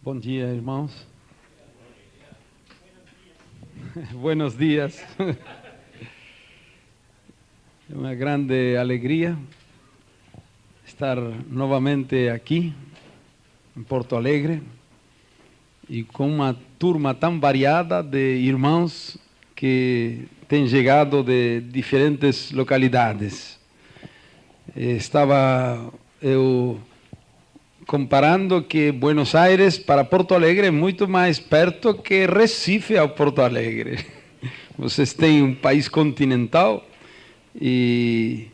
Bom dia, irmãos. Buenos dias. É uma grande alegria estar novamente aqui em Porto Alegre e com uma turma tão variada de irmãos que têm chegado de diferentes localidades. Estava eu comparando que Buenos Aires para Porto Alegre é muito mais perto que Recife ao Porto Alegre. Vocês têm um país continental e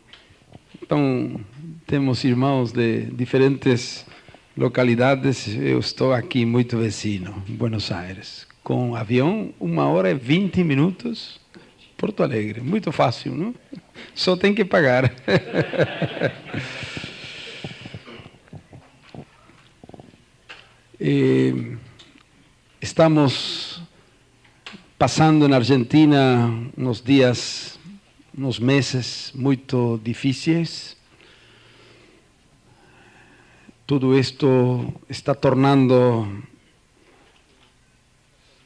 então temos irmãos de diferentes localidades. Eu estou aqui muito vecino, em Buenos Aires. Com avião, 1h20, Porto Alegre. Muito fácil, não? Só tem que pagar. Estamos passando na Argentina uns dias, uns meses muito difíceis. Tudo isto está tornando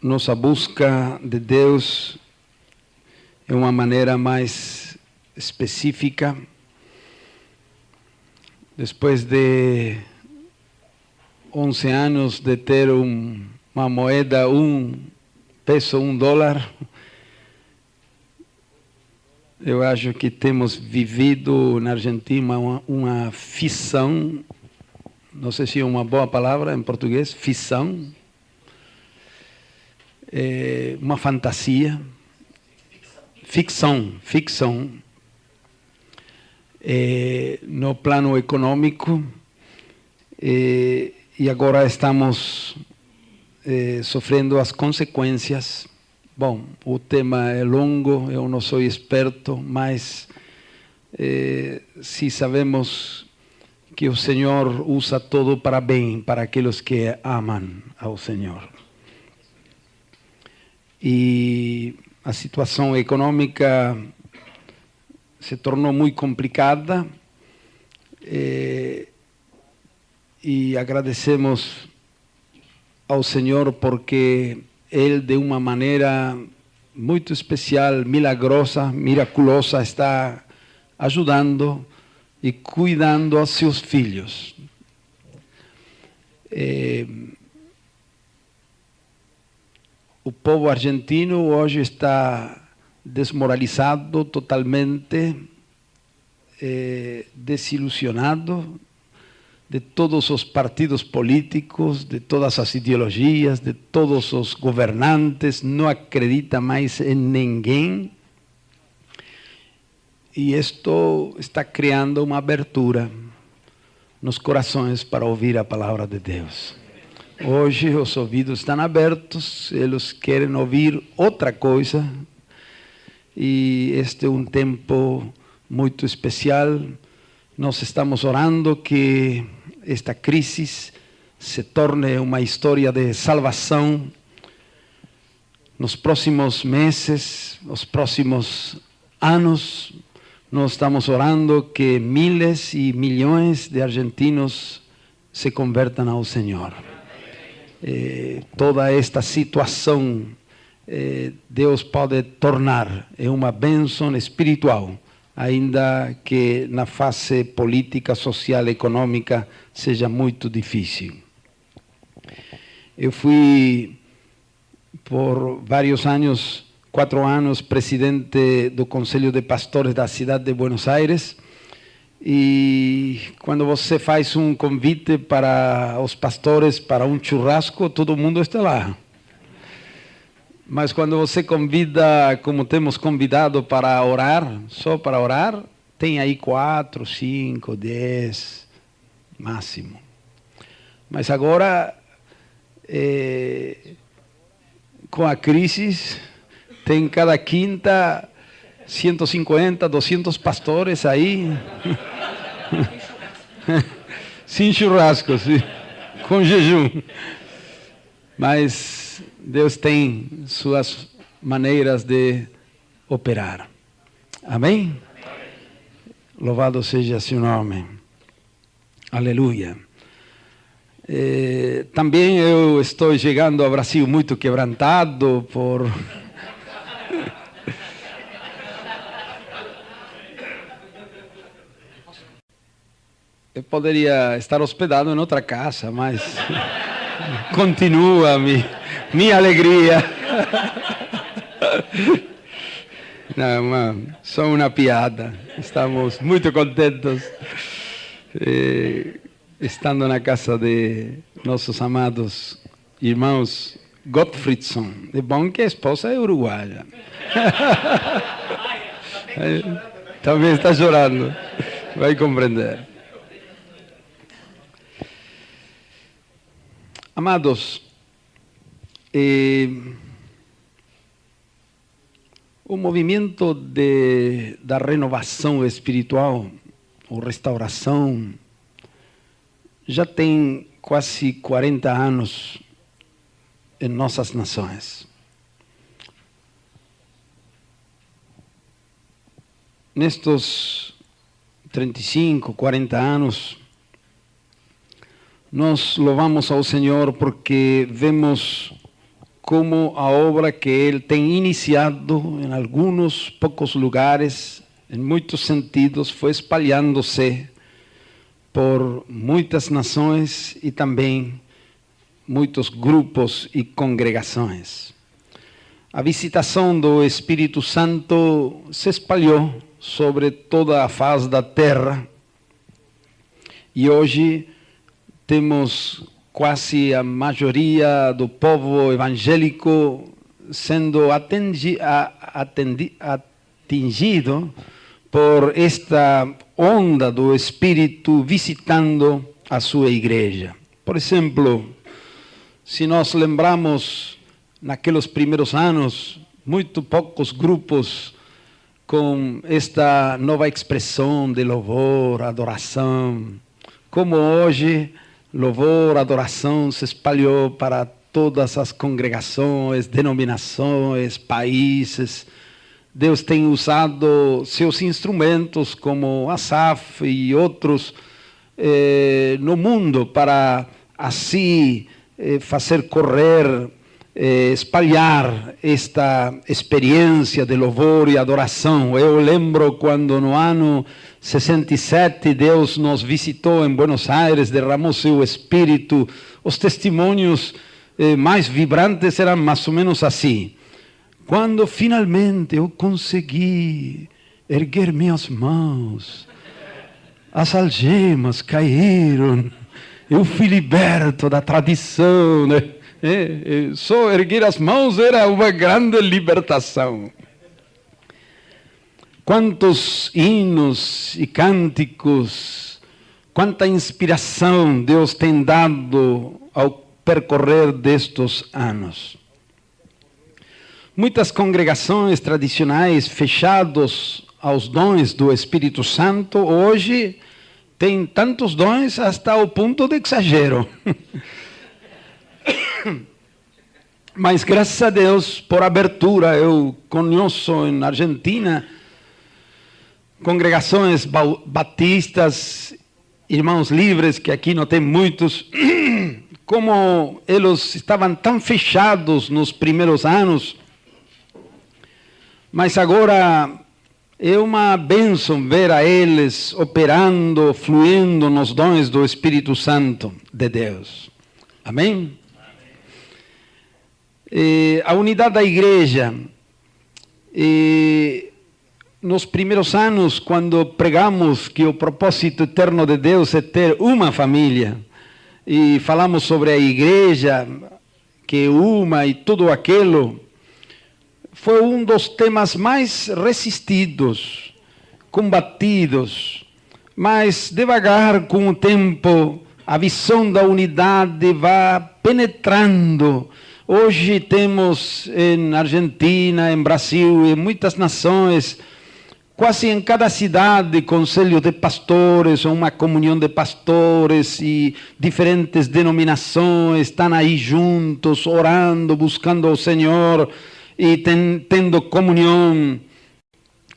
nossa busca de Deus de uma maneira mais específica. Depois de 11 anos de ter uma moeda, $1, $1, eu acho que temos vivido na Argentina uma fissão, não sei se é uma boa palavra em português, fissão, uma fantasia, ficção, no plano econômico, e agora estamos sofrendo as consequências. Bom, o tema é longo, eu não sou experto, mas se sabemos que o Senhor usa todo para bem, para aqueles que amam ao Senhor. E a situação econômica se tornou muito complicada, e agradecemos ao Senhor porque Ele, de uma maneira muito especial, miraculosa, está ajudando e cuidando aos seus filhos. O povo argentino hoje está desmoralizado totalmente, desilusionado de todos os partidos políticos, de todas as ideologias, de todos os governantes, não acredita mais em ninguém. E isto está criando uma abertura nos corações para ouvir a palavra de Deus. Hoje os ouvidos estão abertos, eles querem ouvir outra coisa, e este é um tempo muito especial. Nós estamos orando que esta crise se torne uma história de salvação nos próximos meses, nos próximos anos. Nós estamos orando que miles e milhões de argentinos se convertam ao Senhor. Toda esta situação, Deus pode tornar uma bênção espiritual, ainda que na fase política, social, econômica seja muito difícil. Eu fui por vários anos, 4 anos, presidente do Conselho de Pastores da cidade de Buenos Aires, e quando você faz um convite para os pastores para um churrasco, todo mundo está lá. Mas quando você convida, como temos convidado para orar, só para orar, tem aí 4, 5, 10, máximo. Mas agora, com a crise, tem cada quinta 150, 200 pastores aí. Sem churrasco, sim, com jejum. Mas Deus tem suas maneiras de operar. Amém? Louvado seja seu nome. Aleluia. Também eu estou chegando ao Brasil muito quebrantado por... Eu poderia estar hospedado em outra casa, mas continua minha alegria. Não, só uma piada. Estamos muito contentes estando na casa de nossos amados irmãos Gottfriedson. É bom que a esposa é uruguaia. Também está chorando, vai compreender. Amados, o movimento da renovação espiritual, ou restauração, já tem quase 40 anos em nossas nações. Nestes 35, 40 anos, nós louvamos ao Senhor porque vemos como a obra que Ele tem iniciado em alguns poucos lugares, em muitos sentidos, foi espalhando-se por muitas nações e também muitos grupos e congregações. A visitação do Espírito Santo se espalhou sobre toda a face da terra e hoje temos quase a maioria do povo evangélico sendo atingido por esta onda do Espírito visitando a sua igreja. Por exemplo, se nós lembramos, naqueles primeiros anos, muito poucos grupos com esta nova expressão de louvor, adoração, como hoje louvor, adoração se espalhou para todas as congregações, denominações, países. Deus tem usado seus instrumentos como Asaf e outros no mundo para assim fazer correr, espalhar esta experiência de louvor e adoração. Eu lembro quando no ano 67 Deus nos visitou em Buenos Aires, derramou seu Espírito. Os testemunhos mais vibrantes eram mais ou menos assim. Quando finalmente eu consegui erguer minhas mãos, as algemas caíram, eu fui liberto da tradição, né? Só erguer as mãos era uma grande libertação. Quantos hinos e cânticos, quanta inspiração Deus tem dado ao percorrer destes anos. Muitas congregações tradicionais fechadas aos dons do Espírito Santo, hoje têm tantos dons hasta o ponto de exagero. Mas graças a Deus por abertura, eu conheço na Argentina congregações batistas, irmãos livres, que aqui não tem muitos, como eles estavam tão fechados nos primeiros anos, mas agora é uma bênção ver a eles operando, fluindo nos dons do Espírito Santo de Deus. Amém? A unidade da igreja, nos primeiros anos, quando pregamos que o propósito eterno de Deus é ter uma família, e falamos sobre a igreja, que é uma e tudo aquilo, foi um dos temas mais resistidos, combatidos, mas devagar, com o tempo, a visão da unidade vai penetrando. Hoje temos em Argentina, em Brasil, em muitas nações, quase em cada cidade, conselhos de pastores, ou uma comunhão de pastores e diferentes denominações estão aí juntos, orando, buscando ao Senhor e tendo comunhão.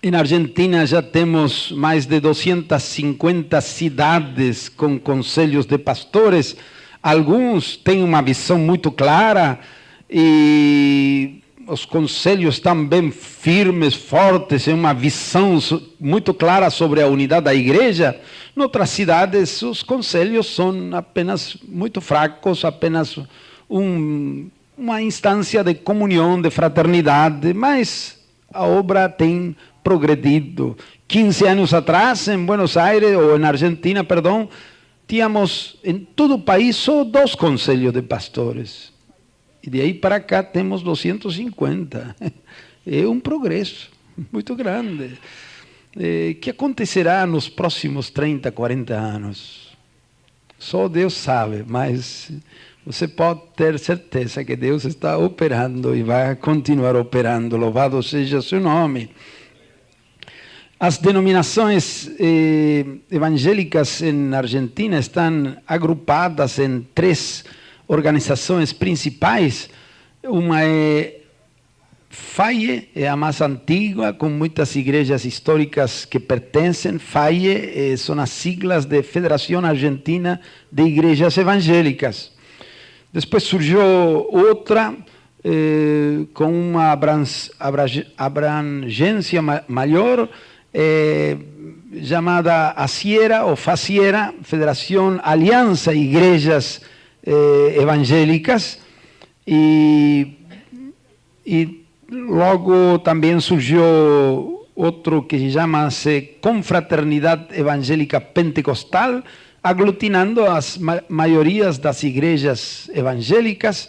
Na Argentina já temos mais de 250 cidades com conselhos de pastores, Alguns têm uma visão muito clara e os conselhos estão bem firmes, fortes, têm uma visão muito clara sobre a unidade da igreja. Em outras cidades, os conselhos são apenas muito fracos, apenas uma instância de comunhão, de fraternidade, mas a obra tem progredido. 15 anos atrás, em Buenos Aires, ou na Argentina, perdão, tínhamos em todo o país só 2 conselhos de pastores. E de aí para cá temos 250. É um progresso muito grande. O que acontecerá nos próximos 30, 40 anos? Só Deus sabe, mas você pode ter certeza que Deus está operando e vai continuar operando. Louvado seja o seu nome. As denominações evangélicas na Argentina estão agrupadas em 3 organizações principais. Uma é FAIE, é a mais antiga, com muitas igrejas históricas que pertencem. FAIE são as siglas de Federação Argentina de Igrejas Evangélicas. Depois surgiu outra com uma abrangência maior, chamada ACIERA ou FACIERA, Federação Aliança Igrejas Evangélicas, e logo também surgiu outro que se chama Confraternidade Evangélica Pentecostal, aglutinando as maiorias das igrejas evangélicas.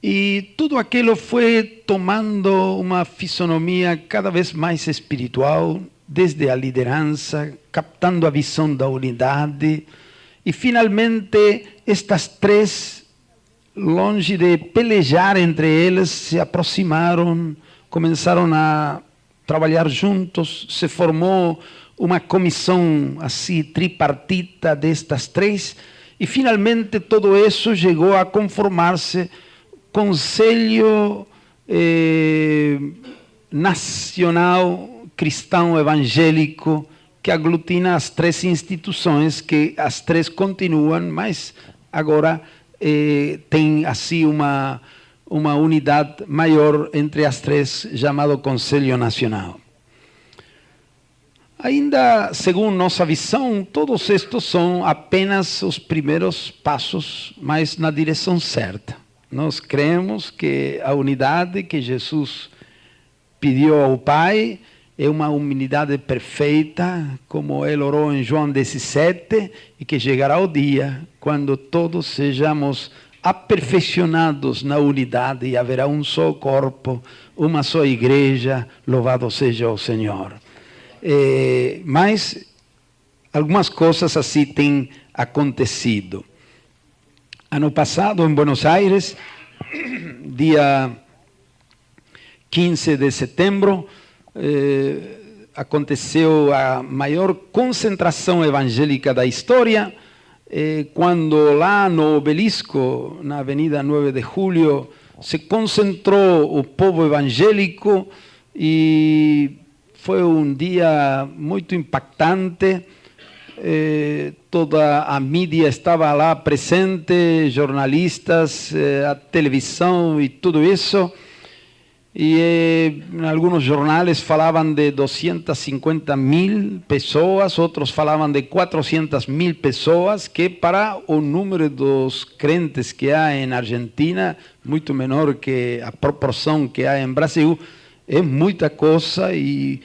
E tudo aquilo foi tomando uma fisionomia cada vez mais espiritual, desde a liderança, captando a visão da unidade. E, finalmente, estas 3, longe de pelejar entre eles, se aproximaram, começaram a trabalhar juntos, se formou uma comissão assim tripartita destas 3, e finalmente todo isso chegou a conformar-se Conselho Nacional Cristão Evangélico, que aglutina as 3 instituições, que as 3 continuam, mas agora tem assim uma unidade maior entre as 3, chamado Conselho Nacional. Ainda, segundo nossa visão, todos estes são apenas os primeiros passos, mas na direção certa. Nós cremos que a unidade que Jesus pediu ao Pai é uma unidade perfeita, como ele orou em João 17, e que chegará o dia quando todos sejamos aperfeiçoados na unidade e haverá um só corpo, uma só igreja, louvado seja o Senhor. Mas algumas coisas assim têm acontecido. Ano passado, em Buenos Aires, dia 15 de setembro, aconteceu a maior concentração evangélica da história, quando lá no obelisco, na Avenida 9 de Julho, se concentrou o povo evangélico e foi um dia muito impactante. Toda a mídia estava lá presente, jornalistas, a televisão e tudo isso. E em alguns jornais falavam de 250.000 pessoas, outros falavam de 400.000 pessoas, que para o número dos crentes que há em Argentina, muito menor que a proporção que há em Brasil, é muita coisa e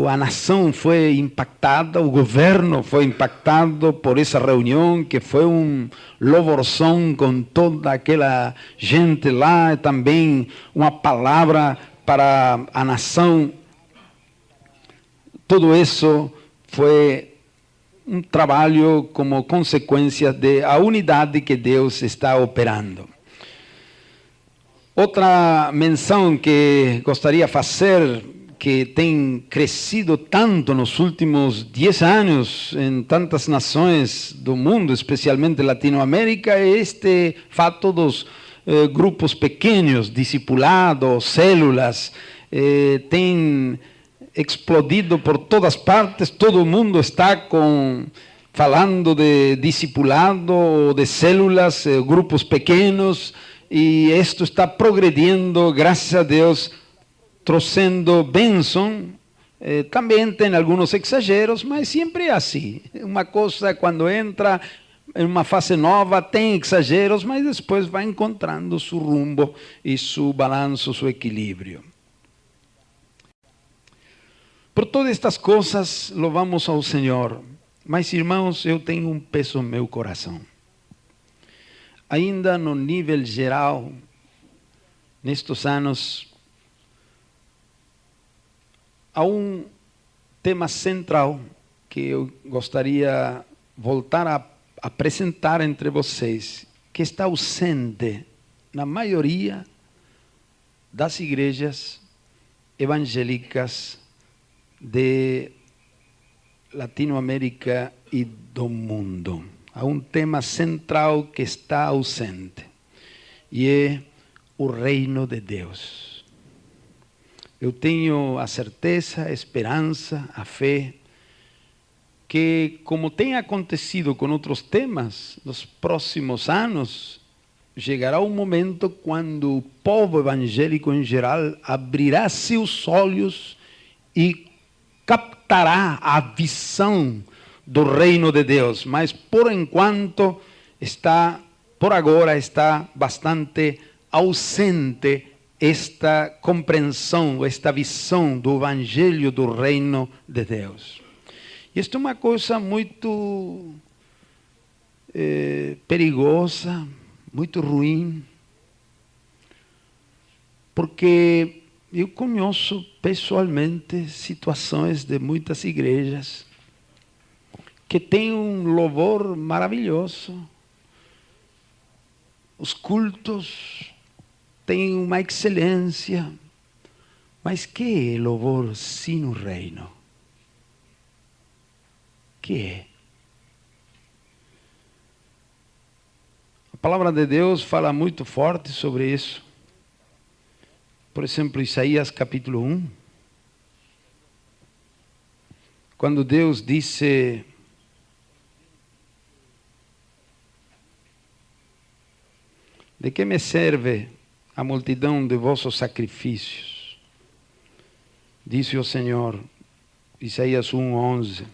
a nação foi impactada, o governo foi impactado por essa reunião, que foi um louvorzão com toda aquela gente lá, também uma palavra para a nação. Tudo isso foi um trabalho como consequência da unidade que Deus está operando. Outra menção que gostaria de fazer, que tem crescido tanto nos últimos 10 anos em tantas nações do mundo, especialmente Latinoamérica, é este fato dos grupos pequenos, discipulados, células, tem explodido por todas partes, todo mundo está com falando de discipulado, de células, grupos pequenos, e isto está progredindo, graças a Deus, trouxendo bênção. Também tem alguns exageros, mas sempre é assim. Uma coisa, quando entra em uma fase nova, tem exageros, mas depois vai encontrando seu rumo e seu balanço, seu equilíbrio. Por todas estas coisas, louvamos ao Senhor. Mas, irmãos, eu tenho um peso no meu coração. Ainda no nível geral, nestes anos, há um tema central que eu gostaria voltar a apresentar entre vocês, que está ausente na maioria das igrejas evangélicas de Latinoamérica e do mundo. Há um tema central que está ausente, e é o reino de Deus. Eu tenho a certeza, a esperança, a fé, que, como tem acontecido com outros temas, nos próximos anos, chegará um momento quando o povo evangélico em geral abrirá seus olhos e captará a visão do reino de Deus. Mas, por enquanto, por agora, está bastante ausente esta compreensão, esta visão do evangelho do reino de Deus. Isto é uma coisa muito perigosa, muito ruim, porque eu conheço pessoalmente situações de muitas igrejas que têm um louvor maravilhoso. Os cultos têm uma excelência, mas que é louvor sem o reino? Que é? A palavra de Deus fala muito forte sobre isso. Por exemplo, Isaías capítulo 1. Quando Deus disse: de que me serve a multidão de vossos sacrifícios? Disse o Senhor, Isaías 1:11.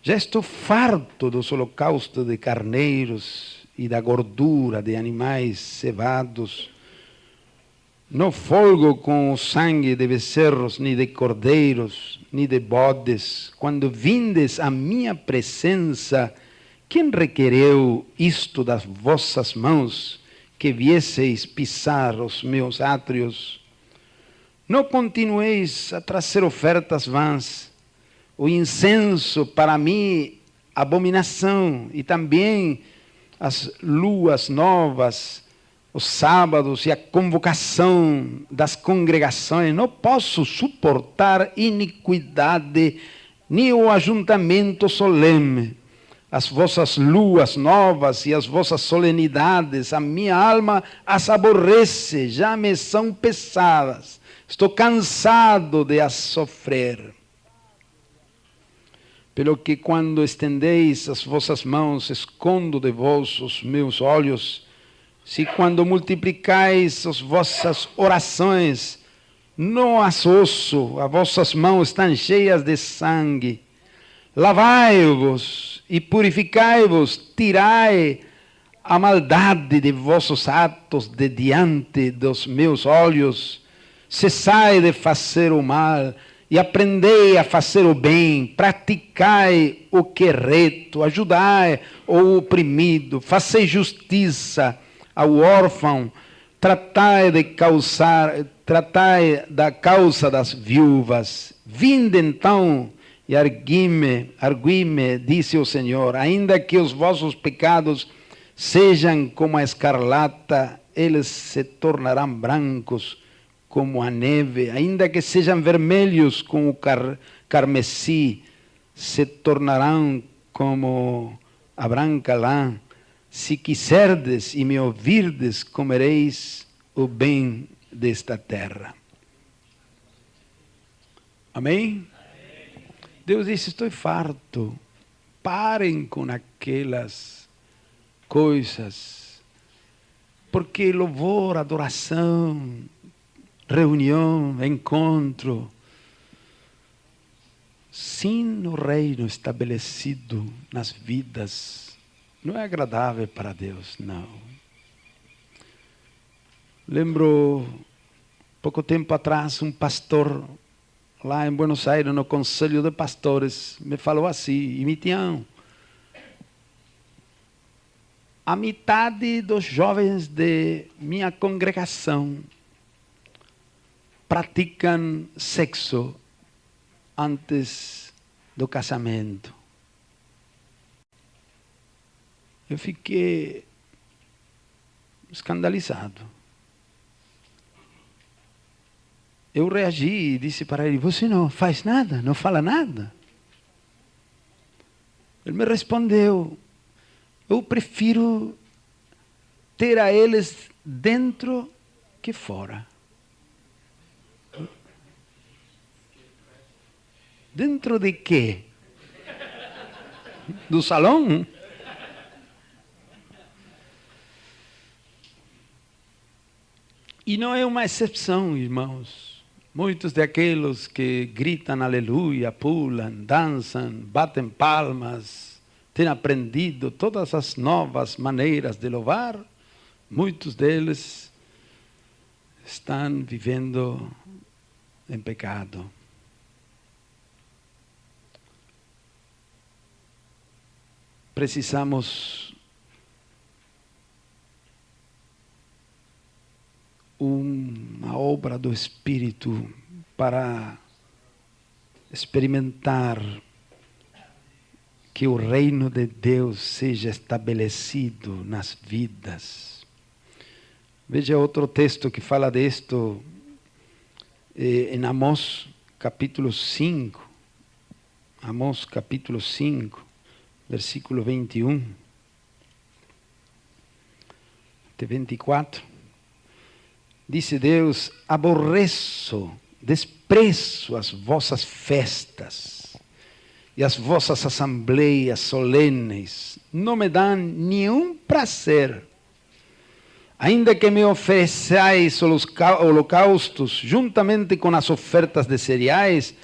Já estou farto dos holocaustos de carneiros e da gordura de animais cevados. Não folgo com o sangue de becerros, nem de cordeiros, nem de bodes. Quando vindes à minha presença, quem requereu isto das vossas mãos, que viesseis pisar os meus átrios? Não continueis a trazer ofertas vãs. O incenso para mim, abominação, e também as luas novas, os sábados e a convocação das congregações. Não posso suportar iniquidade, nem o ajuntamento solene. As vossas luas novas e as vossas solenidades, a minha alma as aborrece, já me são pesadas. Estou cansado de as sofrer. Pelo que quando estendeis as vossas mãos, escondo de vós os meus olhos. Se quando multiplicais as vossas orações, não as ouço, as vossas mãos estão cheias de sangue. Lavai-vos e purificai-vos, tirai a maldade de vossos atos de diante dos meus olhos. Cessai de fazer o mal e aprendei a fazer o bem, praticai o que é reto, ajudai o oprimido, fazei justiça ao órfão, tratai da causa das viúvas. Vinde então e argui-me, disse o Senhor, ainda que os vossos pecados sejam como a escarlata, eles se tornarão brancos como a neve, ainda que sejam vermelhos como o carmesí, se tornarão como a branca lã. Se quiserdes e me ouvirdes, comereis o bem desta terra. Amém? Deus disse, estou farto. parem com aquelas coisas, porque louvor, adoração, reunião, encontro, sem o reino estabelecido nas vidas, não é agradável para Deus, não. Lembro, pouco tempo atrás, um pastor lá em Buenos Aires, no Conselho de Pastores, me falou assim: Mitião, a metade dos jovens de minha congregação praticam sexo antes do casamento. Eu fiquei escandalizado. Eu reagi e disse para ele: você não faz nada, não fala nada? Ele me respondeu: eu prefiro ter a eles dentro que fora. Dentro de quê? Do salão? E não é uma exceção, irmãos. Muitos daqueles que gritam aleluia, pulam, dançam, batem palmas, têm aprendido todas as novas maneiras de louvar, muitos deles estão vivendo em pecado. Precisamos uma obra do Espírito para experimentar que o reino de Deus seja estabelecido nas vidas. Veja outro texto que fala disto em Amós capítulo 5. Amós capítulo 5. Versículo 21 até 24, disse Deus: aborreço, desprezo as vossas festas e as vossas assembleias solenes, não me dão nenhum prazer. Ainda que me ofereçais holocaustos juntamente com as ofertas de cereais,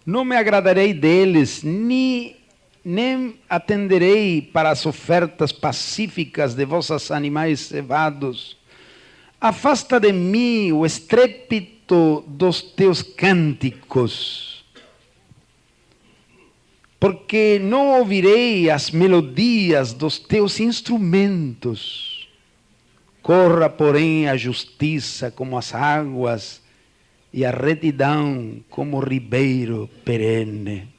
não me agradarei deles, nem atenderei para as ofertas pacíficas de vossos animais cevados. Afasta de mim o estrépito dos teus cânticos, porque não ouvirei as melodias dos teus instrumentos. Corra, porém, a justiça como as águas e a retidão como o ribeiro perene.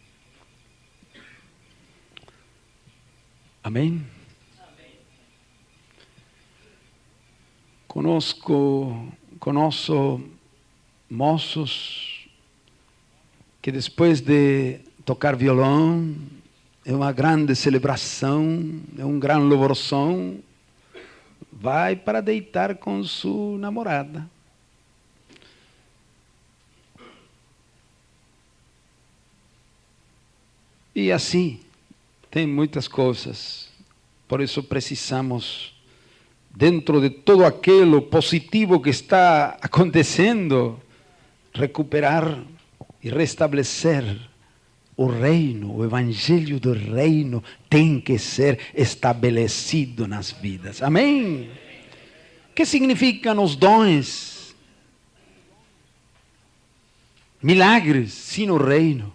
Amém? Conosco moços que depois de tocar violão, é uma grande celebração, é um grande louvorção, vai para deitar com sua namorada. E assim, tem muitas coisas. Por isso precisamos, dentro de todo aquilo positivo que está acontecendo, recuperar e restabelecer o reino, o evangelho do reino tem que ser estabelecido nas vidas. Amém? O que significam os dons? Milagres sem o reino.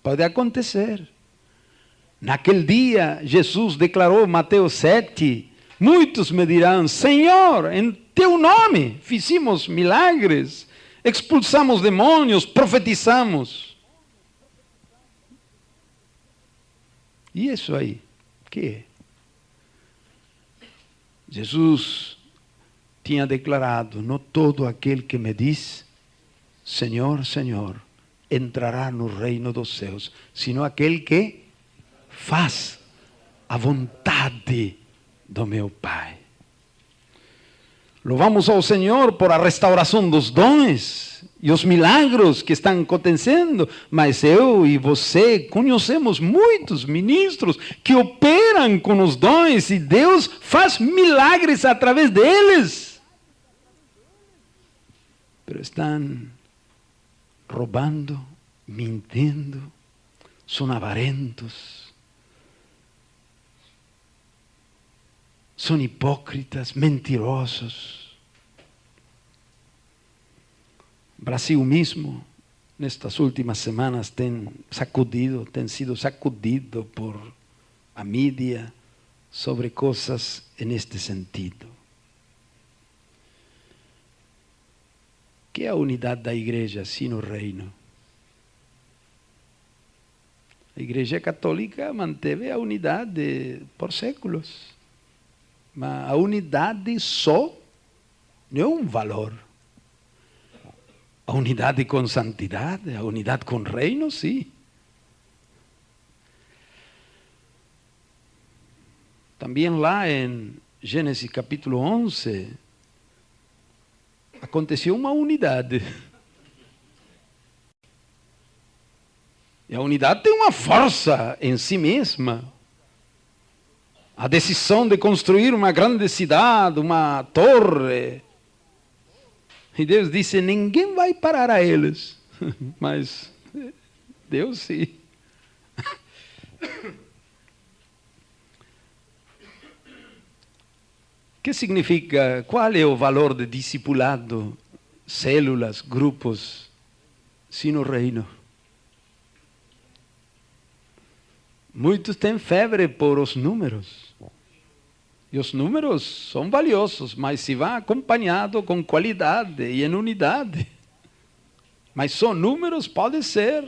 Pode acontecer. Naquele dia, Jesus declarou, Mateus 7, muitos me dirão: Senhor, em teu nome fizemos milagres, expulsamos demônios, profetizamos. E isso aí, o que é? Jesus tinha declarado: não todo aquele que me diz, Senhor, Senhor, entrará no reino dos céus, sino aquele que faz a vontade do meu Pai. Louvamos ao Senhor por a restauração dos dons e os milagros que estão acontecendo, mas eu e você conhecemos muitos ministros que operam com os dons e Deus faz milagres através deles. Pero estão roubando, mentindo, são avarentos, são hipócritas, mentirosos. Brasil mesmo, nestas últimas semanas, tem sido sacudido por a mídia sobre coisas neste sentido. Que é a unidade da igreja, sim, no reino? A igreja católica manteve a unidade por séculos. Mas a unidade só não é um valor. A unidade com santidade, a unidade com reino, sim. Também lá em Gênesis capítulo 11, aconteceu uma unidade. E a unidade tem uma força em si mesma. A decisão de construir uma grande cidade, uma torre. E Deus disse, ninguém vai parar a eles. Mas Deus sim. O que significa, qual é o valor de discipulado, células, grupos, sim no reino? Muitos têm febre por os números. E os números são valiosos, mas se vão acompanhados com qualidade e em unidade. Mas só números pode ser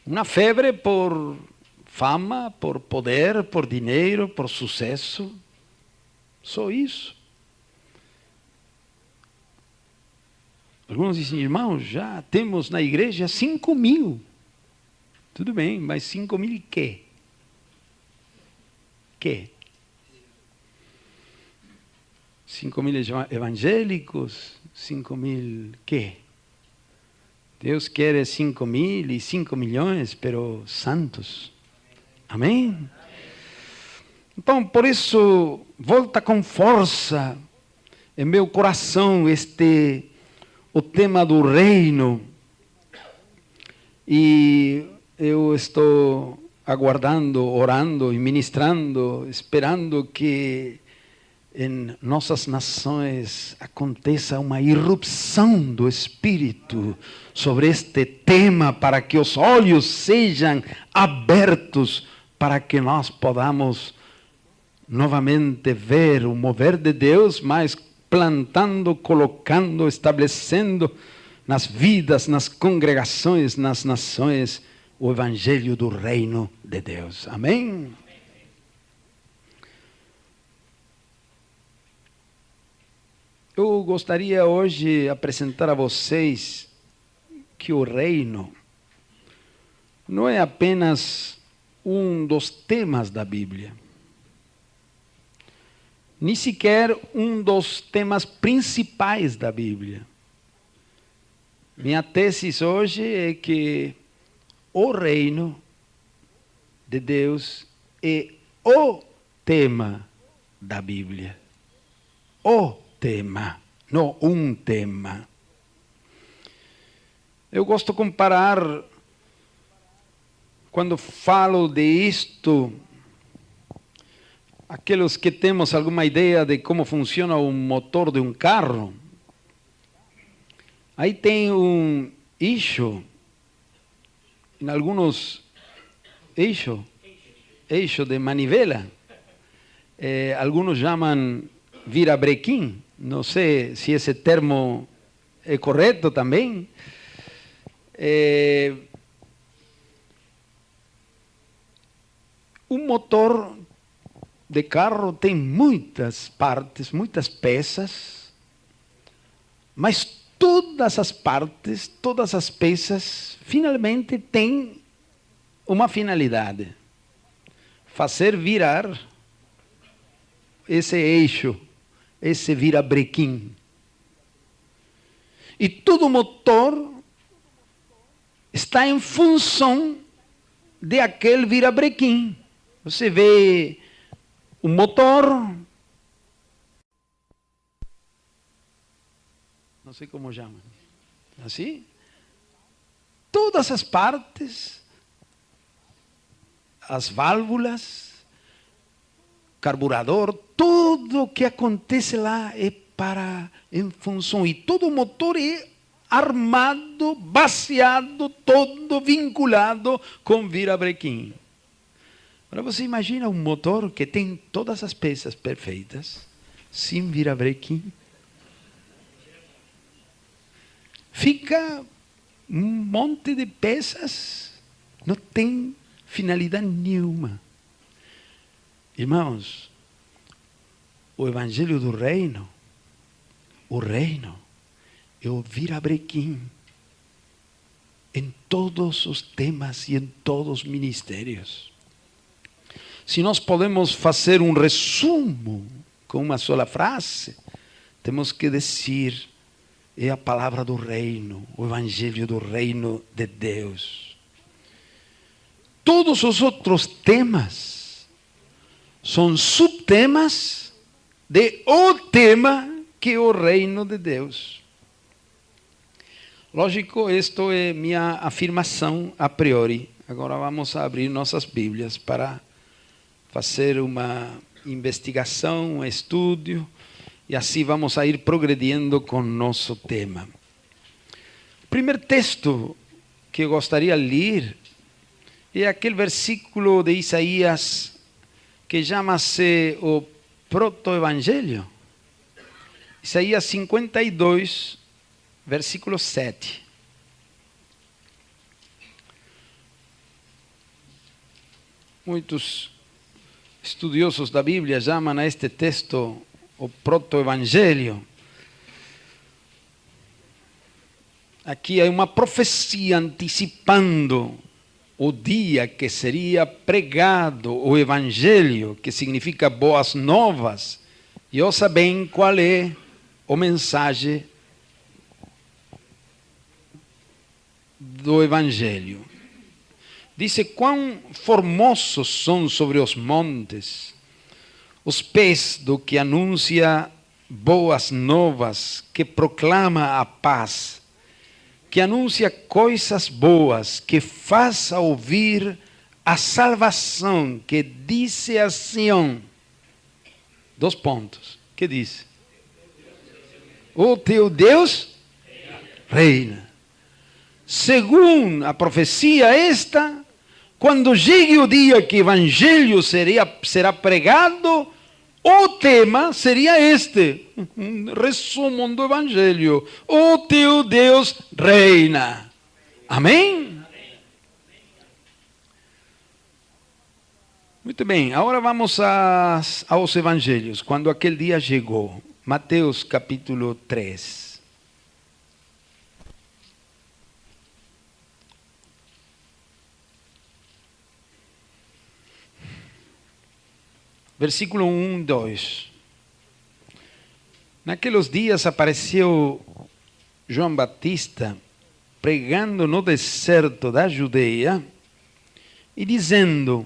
uma febre por fama, por poder, por dinheiro, por sucesso. Só isso. Alguns dizem, irmãos, já temos na igreja 5.000. Tudo bem, mas 5.000 quê? Que? 5.000 evangélicos, 5.000 quê? Deus quer 5.000 e 5 milhões, pero santos. Amém? Então, por isso, volta com força em meu coração o tema do reino. E eu estou aguardando, orando e ministrando, esperando que em nossas nações aconteça uma irrupção do Espírito sobre este tema, para que os olhos sejam abertos, para que nós podamos novamente ver o mover de Deus, mas plantando, colocando, estabelecendo nas vidas, nas congregações, nas nações, o evangelho do reino de Deus. Amém? Eu gostaria hoje apresentar a vocês que o reino não é apenas um dos temas da Bíblia, nem sequer um dos temas principais da Bíblia. Minha tese hoje é que o reino de Deus é o tema da Bíblia. O tema, não um tema. Eu gosto de comparar, quando falo de isto, aqueles que temos alguma ideia de como funciona o motor de um carro. Aí tem um eixo, em alguns eixo de manivela, alguns chamam virabrequim, não sei se esse termo é correto também. Um motor de carro tem muitas partes, muitas peças, mas todas as partes, todas as peças, finalmente têm uma finalidade: fazer virar esse eixo esse virabrequim. E todo motor está em função de aquele virabrequim. Você vê o motor, não sei como chama, assim, todas as partes, as válvulas, carburador, tudo o que acontece lá é em função. E todo motor é armado, baseado, todo vinculado com virabrequim. Agora você imagina um motor que tem todas as peças perfeitas, sem virabrequim. Fica um monte de peças, não tem finalidade nenhuma. Irmãos, o Evangelho do Reino, o reino é o virabrequim em todos os temas e em todos os ministérios. Se nós podemos fazer um resumo com uma sola frase, temos que dizer, é a palavra do reino, o Evangelho do reino de Deus. Todos os outros temas são subtemas de o tema que é o reino de Deus. Lógico, isto é minha afirmação a priori. Agora vamos abrir nossas Bíblias para fazer uma investigação, um estudo, e assim vamos a ir progredindo com nosso tema. O primeiro texto que eu gostaria de ler é aquele versículo de Isaías que chama-se o proto-evangelho. Isaías 52, versículo 7. Muitos estudiosos da Bíblia chamam a este texto o proto-evangelho. Aqui há uma profecia antecipando o dia que seria pregado o evangelho, que significa boas novas. E ouça bem qual é a mensagem do evangelho. Diz: quão formosos são sobre os montes os pés do que anuncia boas novas, que proclama a paz, que anuncia coisas boas, que faça ouvir a salvação, que disse a Sião. 2 pontos. Que diz? O teu Deus reina. Segundo a profecia esta, quando chegue o dia que o evangelho será pregado, o tema seria este, um resumo do evangelho: o teu Deus reina. Amém? Muito bem, agora vamos aos evangelhos. Quando aquele dia chegou, Mateus capítulo 3. Versículo 1, 2. Naqueles dias apareceu João Batista pregando no deserto da Judeia e dizendo: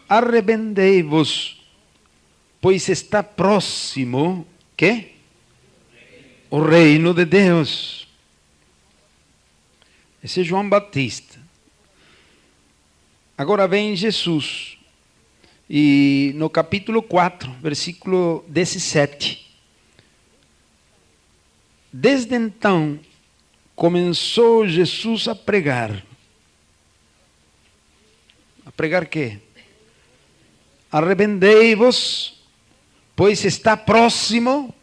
arrependei-vos, pois está próximo, ¿qué? O reino de Deus. Esse é João Batista. Agora vem Jesus. E no capítulo 4, versículo 17. Desde então, começou Jesus a pregar. A pregar quê? Arrependei-vos, pois está próximo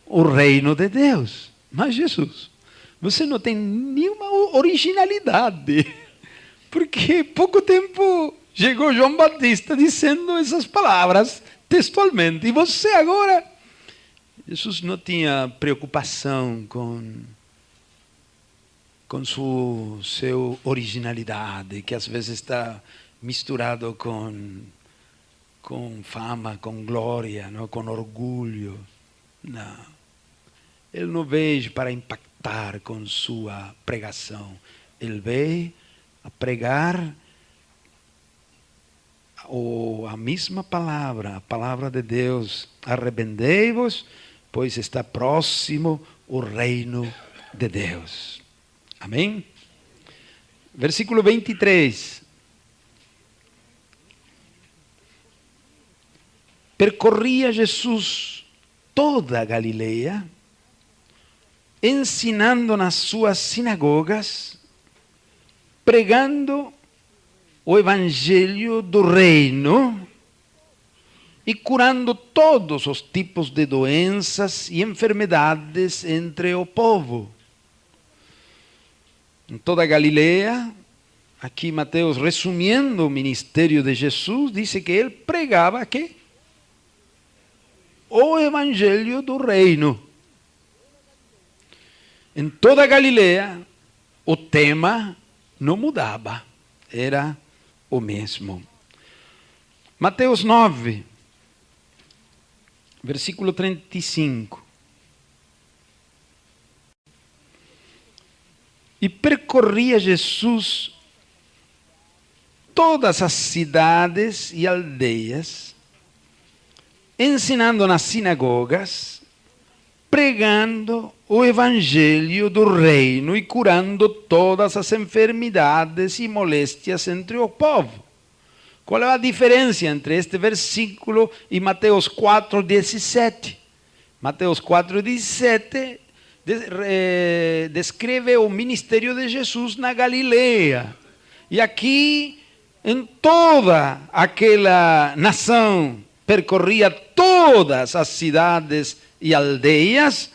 o reino de Deus. Mas Jesus, você não tem nenhuma originalidade, porque pouco tempo chegou João Batista dizendo essas palavras textualmente, e você agora... Jesus não tinha preocupação com sua originalidade, que às vezes está misturado com com fama, com glória, não? Com orgulho. Não. Ele não veio para impactar com sua pregação. Ele veio a pregar a mesma palavra, a palavra de Deus. Arrependei-vos, pois está próximo o reino de Deus. Amém? Versículo 23. Percorria Jesus toda a Galileia, ensinando nas suas sinagogas, pregando o evangelho do reino e curando todos os tipos de doenças e enfermidades entre o povo. Em toda a Galileia, aqui Mateus, resumindo o ministério de Jesus, diz que ele pregava aqui o evangelho do reino. Em toda a Galileia, o tema não mudava, era o mesmo. Mateus 9, versículo 35. E percorria Jesus todas as cidades e aldeias, ensinando nas sinagogas, pregando o evangelho do reino e curando todas as enfermidades e moléstias entre o povo. Qual é a diferença entre este versículo e Mateus 4:17? Mateus 4:17 descreve o ministério de Jesus na Galileia. E aqui, em toda aquela nação, percorria todas as cidades e aldeias,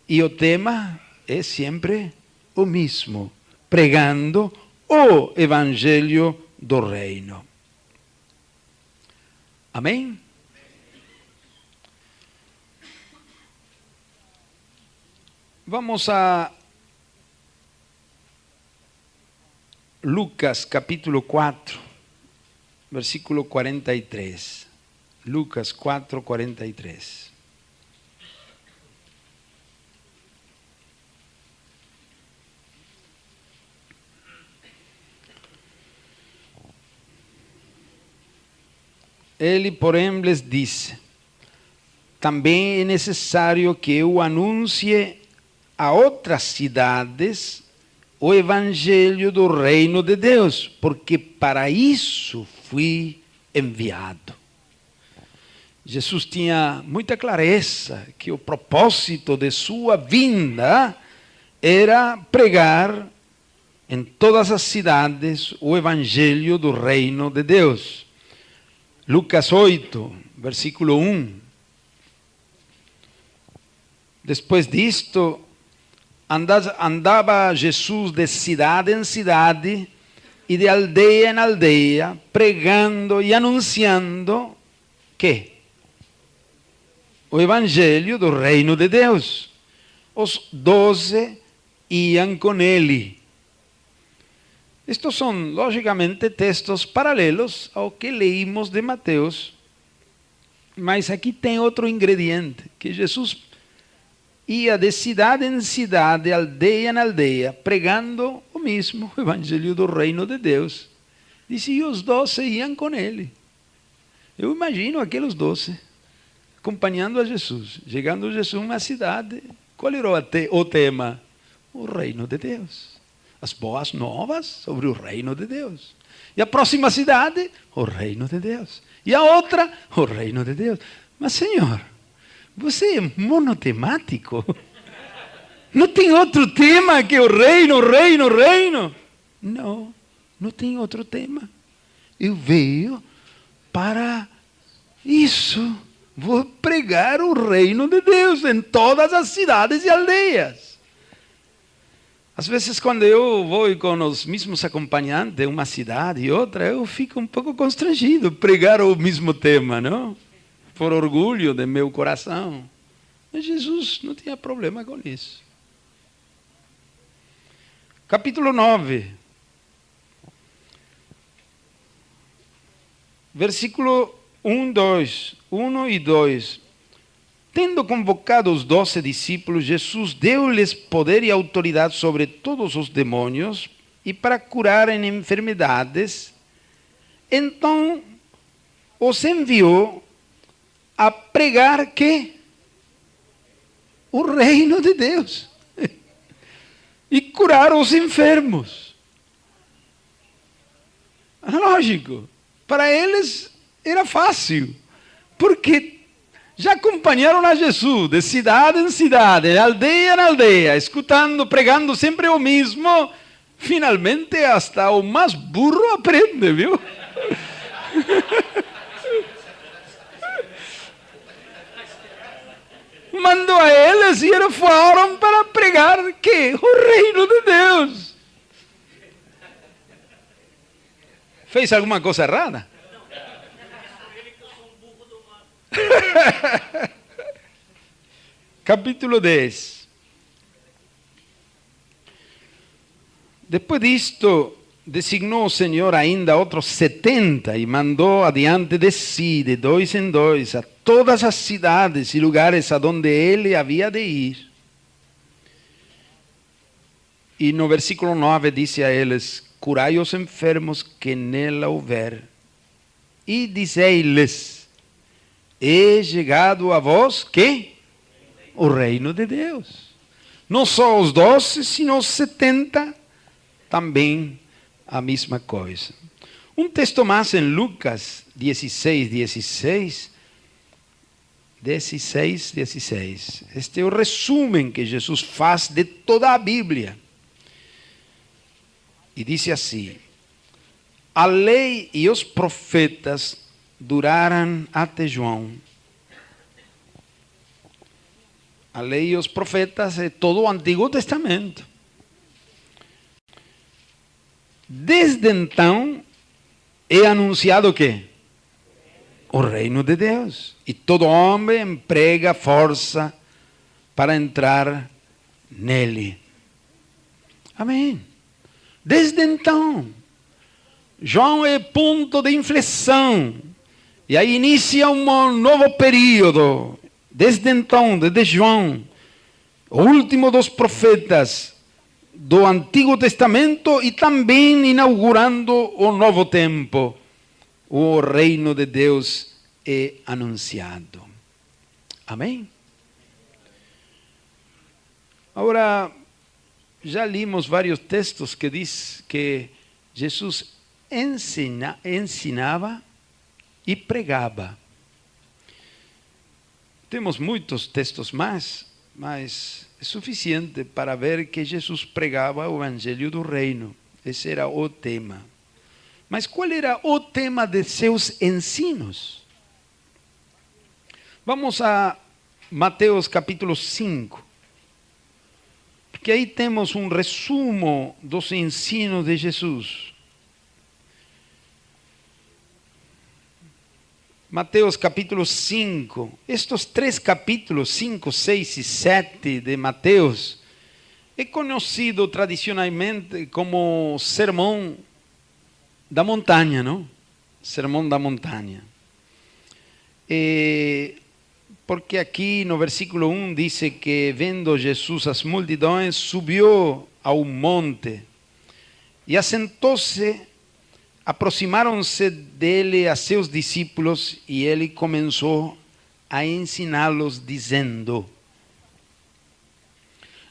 e o tema é sempre o mesmo, pregando o evangelho do reino. Amém? Vamos a Lucas capítulo 4, versículo 43. Lucas 4, 43. Ele, porém, lhes disse: também é necessário que eu anuncie a outras cidades o evangelho do reino de Deus, porque para isso fui enviado. Jesus tinha muita clareza que o propósito de sua vinda era pregar em todas as cidades o evangelho do reino de Deus. Lucas 8, versículo 1. Depois disto, andava Jesus de cidade em cidade e de aldeia em aldeia, pregando e anunciando que o evangelho do reino de Deus. Os 12 iam com ele. Estes são, logicamente, textos paralelos ao que leímos de Mateus. Mas aqui tem outro ingrediente, que Jesus ia de cidade em cidade, aldeia em aldeia, pregando o mesmo, o evangelho do reino de Deus. Diz, e os 12 iam com ele. Eu imagino aqueles 12 acompanhando a Jesus, chegando a Jesus numa cidade. Qual era o tema? O reino de Deus. As boas novas sobre o reino de Deus. E a próxima cidade, o reino de Deus. E a outra, o reino de Deus. Mas, Senhor, você é monotemático? Não tem outro tema que o reino, o reino, o reino? Não, não tem outro tema. Eu veio para isso. Vou pregar o reino de Deus em todas as cidades e aldeias. Às vezes, quando eu vou com os mesmos acompanhantes de uma cidade e outra, eu fico um pouco constrangido pregar o mesmo tema, não? Por orgulho de meu coração. Mas Jesus não tinha problema com isso. Capítulo 9. Versículo 1 e 2. Tendo convocado os 12 discípulos, Jesus deu-lhes poder e autoridade sobre todos os demônios e para curarem enfermidades. Então, os enviou a pregar que o reino de Deus e curar os enfermos. Lógico, para eles era fácil, porque já acompanharam a Jesus de cidade em cidade, de aldeia em aldeia, escutando, pregando sempre o mesmo. Finalmente, hasta o mais burro aprende, viu? Mandou a eles e eles foram para pregar que o reino de Deus. Fez alguma coisa errada? Capítulo 10. Depois disto, designou o Senhor ainda outros 70 e mandou adiante de si, de dois em dois, a todas as cidades e lugares aonde ele havia de ir. E no versículo 9 disse a eles: curai os enfermos que nela houver, e dizei-lhes: é chegado a vós que? O reino de Deus. Não só os 12, sino os 70, também a mesma coisa. Um texto mais em Lucas 16, 16. Este é o resumo que Jesus faz de toda a Bíblia. E diz assim: a lei e os profetas duraram até João. A lei e os profetas é todo o Antigo Testamento. Desde então é anunciado o quê? O reino de Deus. E todo homem emprega força para entrar nele. Amém. Desde então, João é ponto de inflexão. E aí inicia um novo período. Desde então, desde João, o último dos profetas do Antigo Testamento, e também inaugurando o novo tempo. O reino de Deus é anunciado. Amém? Agora, já limos vários textos que diz que Jesus ensinava e pregava. Temos muitos textos mais, mas é suficiente para ver que Jesus pregava o Evangelho do Reino. Esse era o tema. Mas qual era o tema de seus ensinos? Vamos a Mateus capítulo 5. Porque aí temos um resumo dos ensinos de Jesus. Mateus capítulo 5. Estes 3 capítulos, 5, 6 e 7 de Mateus, é conhecido tradicionalmente como Sermão da Montanha, não? Sermão da Montanha. Porque aqui no versículo 1 diz que, vendo Jesus as multidões, subiu ao monte e assentou-se. Aproximaram-se dele a seus discípulos e ele começou a ensiná-los dizendo.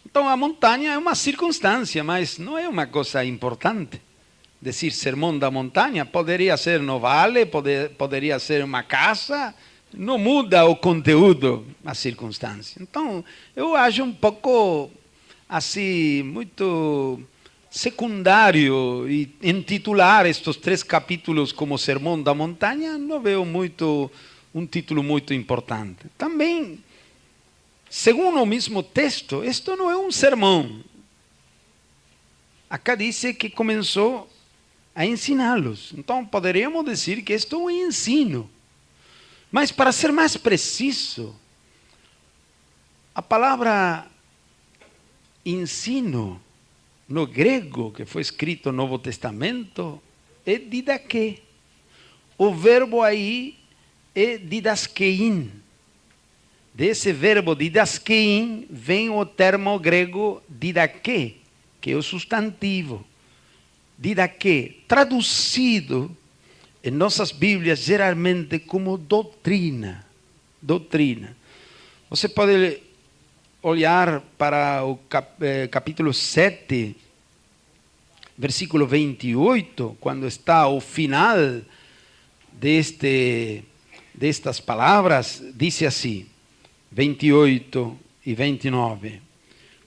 Então a montanha é uma circunstância, mas não é uma coisa importante. Dizer sermão da montanha poderia ser no vale, poderia ser uma casa, não muda o conteúdo, a circunstância. Então eu acho um pouco assim, muito secundário, e intitular estes 3 capítulos como Sermão da Montanha, não vejo um título muito importante. Também, segundo o mesmo texto, isto não é um sermão. Acá diz que começou a ensiná-los. Então, poderíamos dizer que isto é um ensino. Mas, para ser mais preciso, a palavra ensino, no grego, que foi escrito no Novo Testamento, é didaquê. O verbo aí é didaskein. Desse verbo didaskein vem o termo grego didaké, que é o substantivo. Didaké, traduzido em nossas Bíblias geralmente como doutrina. Doutrina. Você pode olhar para o capítulo 7, versículo 28, quando está ao final destas palavras, diz assim, 28 e 29.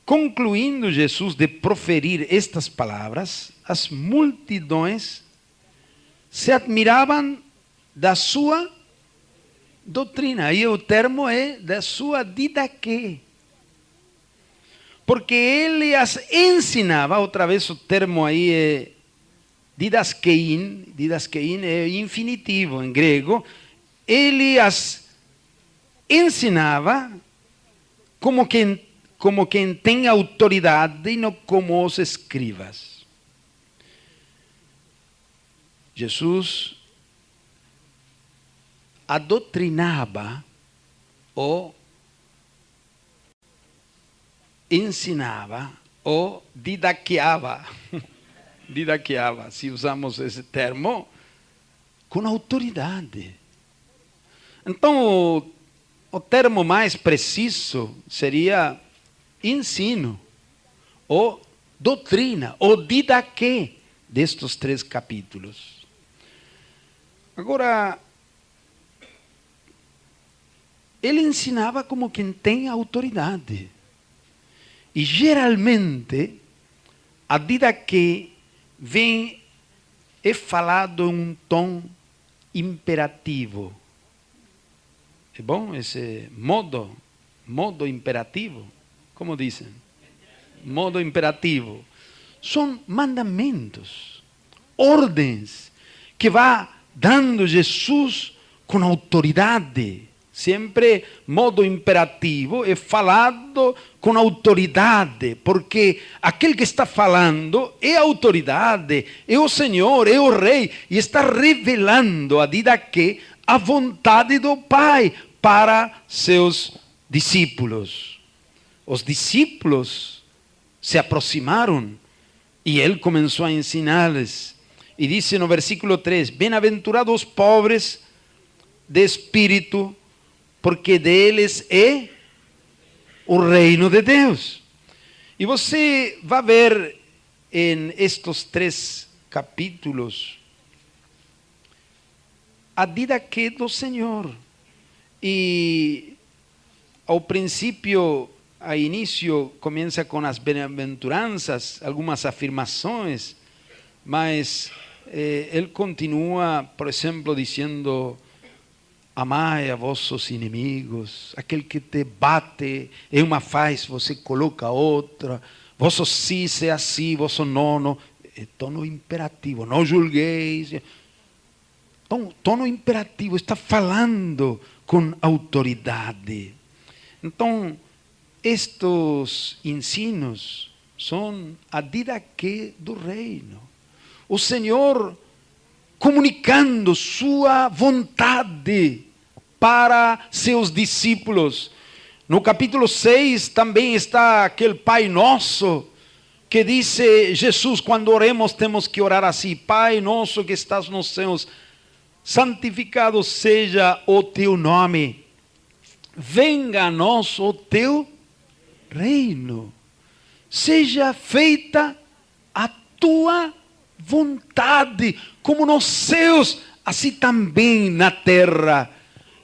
Concluindo Jesus de proferir estas palavras, as multidões se admiravam da sua doutrina. Aí o termo é da sua didaké. Porque ele as ensinava, outra vez o termo aí é didaskein é infinitivo em grego, ele as ensinava como quem tem autoridade e não como os escribas. Jesus adotrinava ou ensinava ou didaqueava, se usamos esse termo, com autoridade. Então, o termo mais preciso seria ensino, ou doutrina, ou didaquê destes 3 capítulos. Agora, ele ensinava como quem tem autoridade. E geralmente, a didaquê é falado em um tom imperativo. É bom esse modo imperativo? Como dizem? Modo imperativo. São mandamentos, ordens, que vai dando Jesus com autoridade. Sempre modo imperativo é falado com autoridade, porque aquele que está falando é autoridade, é o Senhor, é o Rei, e está revelando a didaquê a vontade do Pai para seus discípulos. Os discípulos se aproximaram e ele começou a ensinar-lhes. E disse no versículo 3, bem-aventurados os pobres de espírito, porque deles é o reino de Deus. E você vai ver em estes 3 capítulos a didaquê do Senhor. E ao princípio, a início, começa com as bem-aventuranças, algumas afirmações, mas ele continua, por exemplo, dizendo: amai a vossos inimigos, aquele que te bate em uma face, você coloca outra, vosso sim é assim, vosso não, é tono imperativo, não julgueis. Então, tono imperativo, está falando com autoridade. Então, estes ensinos são a didaquê do reino. O Senhor comunicando sua vontade para seus discípulos. No capítulo 6 também está aquele Pai Nosso, que disse Jesus, quando oremos temos que orar assim: Pai Nosso que estás nos céus, santificado seja o teu nome, venga a nós o teu reino, seja feita a tua vontade, como nos céus, assim também na terra.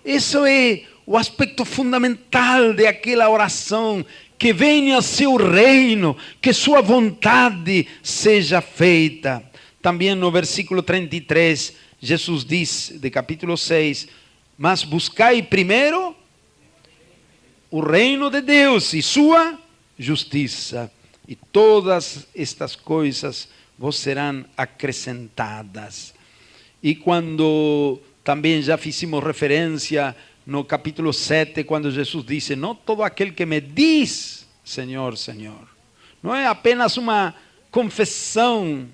Isso é o aspecto fundamental de aquela oração: que venha seu reino, que sua vontade seja feita. Também no versículo 33, Jesus diz, de capítulo 6, mas buscai primeiro o reino de Deus e sua justiça, e todas estas coisas vos serão acrescentadas. E quando também já fizemos referência no capítulo 7, quando Jesus disse: não todo aquele que me diz Senhor, Senhor, não é apenas uma confissão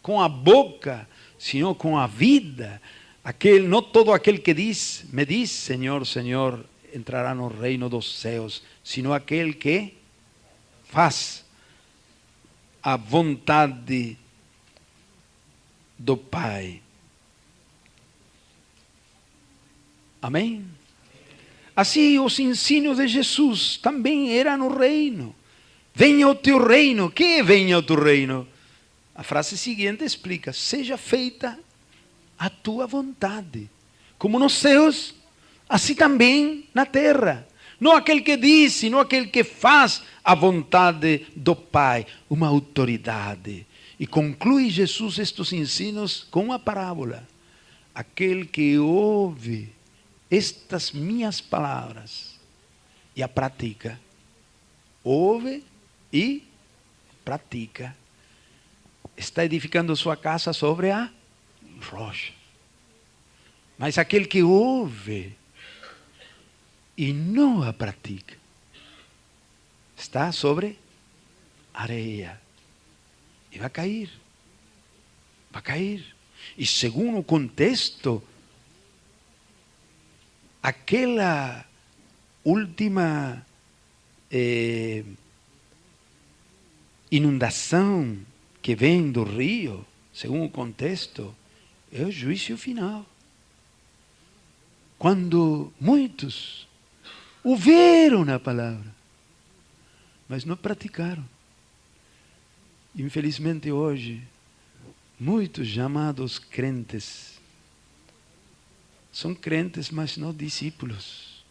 com a boca, senão com a vida. Não todo aquele que me diz, Senhor, Senhor, entrará no reino dos céus, sino aquele que faz a vontade do Pai. Amém? Assim, os ensinos de Jesus também eram no reino. Venha o teu reino. Que venha o teu reino? A frase seguinte explica: seja feita a tua vontade, como nos céus, assim também na terra. Não aquele que diz, sino aquele que faz a vontade do Pai, uma autoridade. E conclui Jesus estes ensinos com uma parábola: aquele que ouve estas minhas palavras e a pratica, ouve e pratica, está edificando sua casa sobre a rocha. Mas aquele que ouve e não a pratica, está sobre areia e vai cair. Vai cair. E segundo o contexto, aquela última inundação que vem do rio, segundo o contexto, é o juízo final. Quando muitos ouviram a palavra, mas não praticaram. Infelizmente hoje, muitos chamados crentes são crentes, mas não discípulos.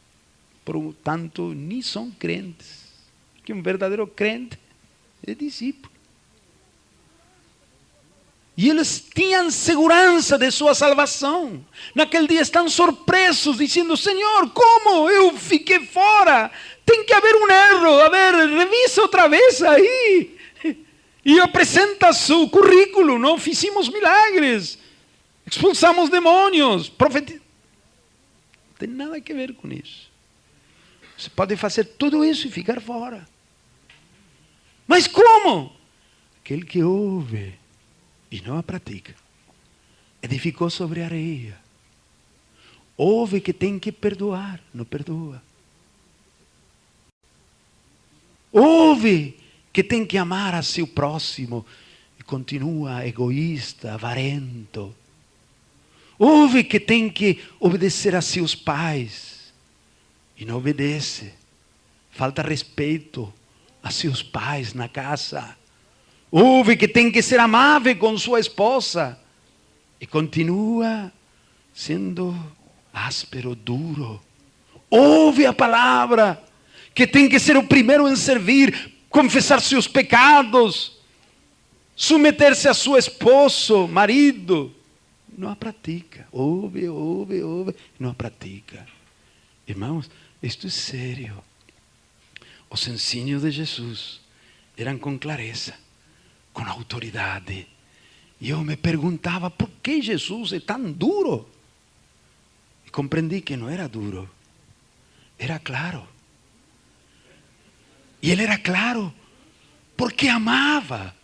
Portanto, nem são crentes. Porque um verdadeiro crente é discípulo. E eles tinham segurança de sua salvação. Naquele dia estão surpresos, dizendo: Senhor, como eu fiquei fora? Tem que haver um erro. A ver, revisa outra vez aí. E apresenta seu currículo. Não fizemos milagres. Expulsamos demônios. Não tem nada a ver com isso. Você pode fazer tudo isso e ficar fora. Mas como? Aquele que ouve e não a pratica, edificou sobre areia. Ouve que tem que perdoar, não perdoa. Ouve que tem que amar a seu próximo e continua egoísta, avarento. Ouve que tem que obedecer a seus pais e não obedece. Falta respeito a seus pais na casa. Ouve que tem que ser amável com sua esposa e continua sendo áspero, duro. Ouve a palavra que tem que ser o primeiro em servir, confessar seus pecados, submeter-se a seu esposo, marido. Não a pratica. Ouve, não a pratica. Irmãos, isto é sério. Os ensinos de Jesus eram com clareza, com autoridade. E eu me perguntava, por que Jesus é tão duro? E compreendi que não era duro, era claro. E ele era claro porque amava.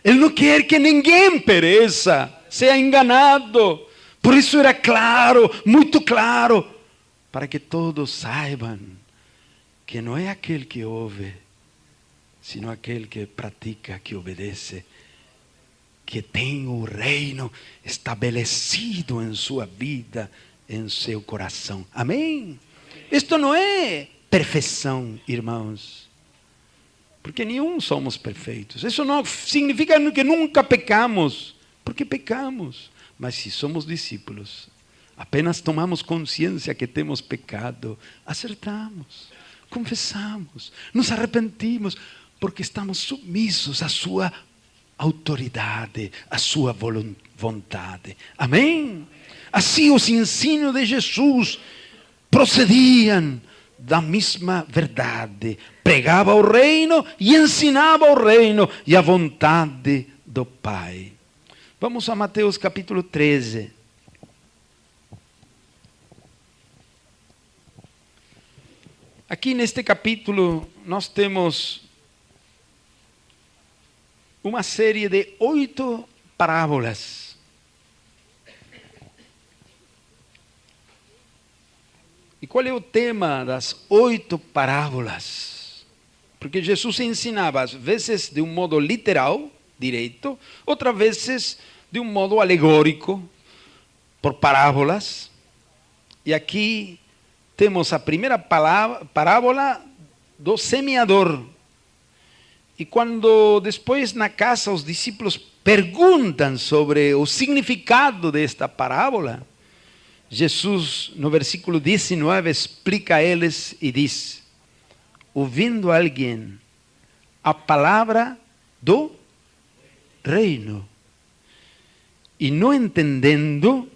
Ele não quer que ninguém pereça, seja enganado. Por isso era claro, muito claro, para que todos saibam que não é aquele que ouve, sino aquele que pratica, que obedece, que tem o reino estabelecido em sua vida, em seu coração. Amém? Isto não é perfeição, irmãos, porque nenhum somos perfeitos. Isso não significa que nunca pecamos, porque pecamos. Mas se somos discípulos, apenas tomamos consciência que temos pecado, acertamos, confessamos, nos arrepentimos, porque estamos submissos à sua autoridade, à sua vontade. Amém? Assim os ensinos de Jesus procediam da mesma verdade. Pregava o reino e ensinava o reino e a vontade do Pai. Vamos a Mateus capítulo 13. Aqui neste capítulo nós temos uma série de 8 parábolas. E qual é o tema das 8 parábolas? Porque Jesus ensinava, às vezes, de um modo literal, direito, outras vezes de um modo alegórico, por parábolas. E aqui temos a primeira parábola do semeador. E quando depois na casa os discípulos perguntam sobre o significado desta parábola, Jesus, no versículo 19, explica a eles e diz: ouvindo alguém a palavra do reino e não entendendo,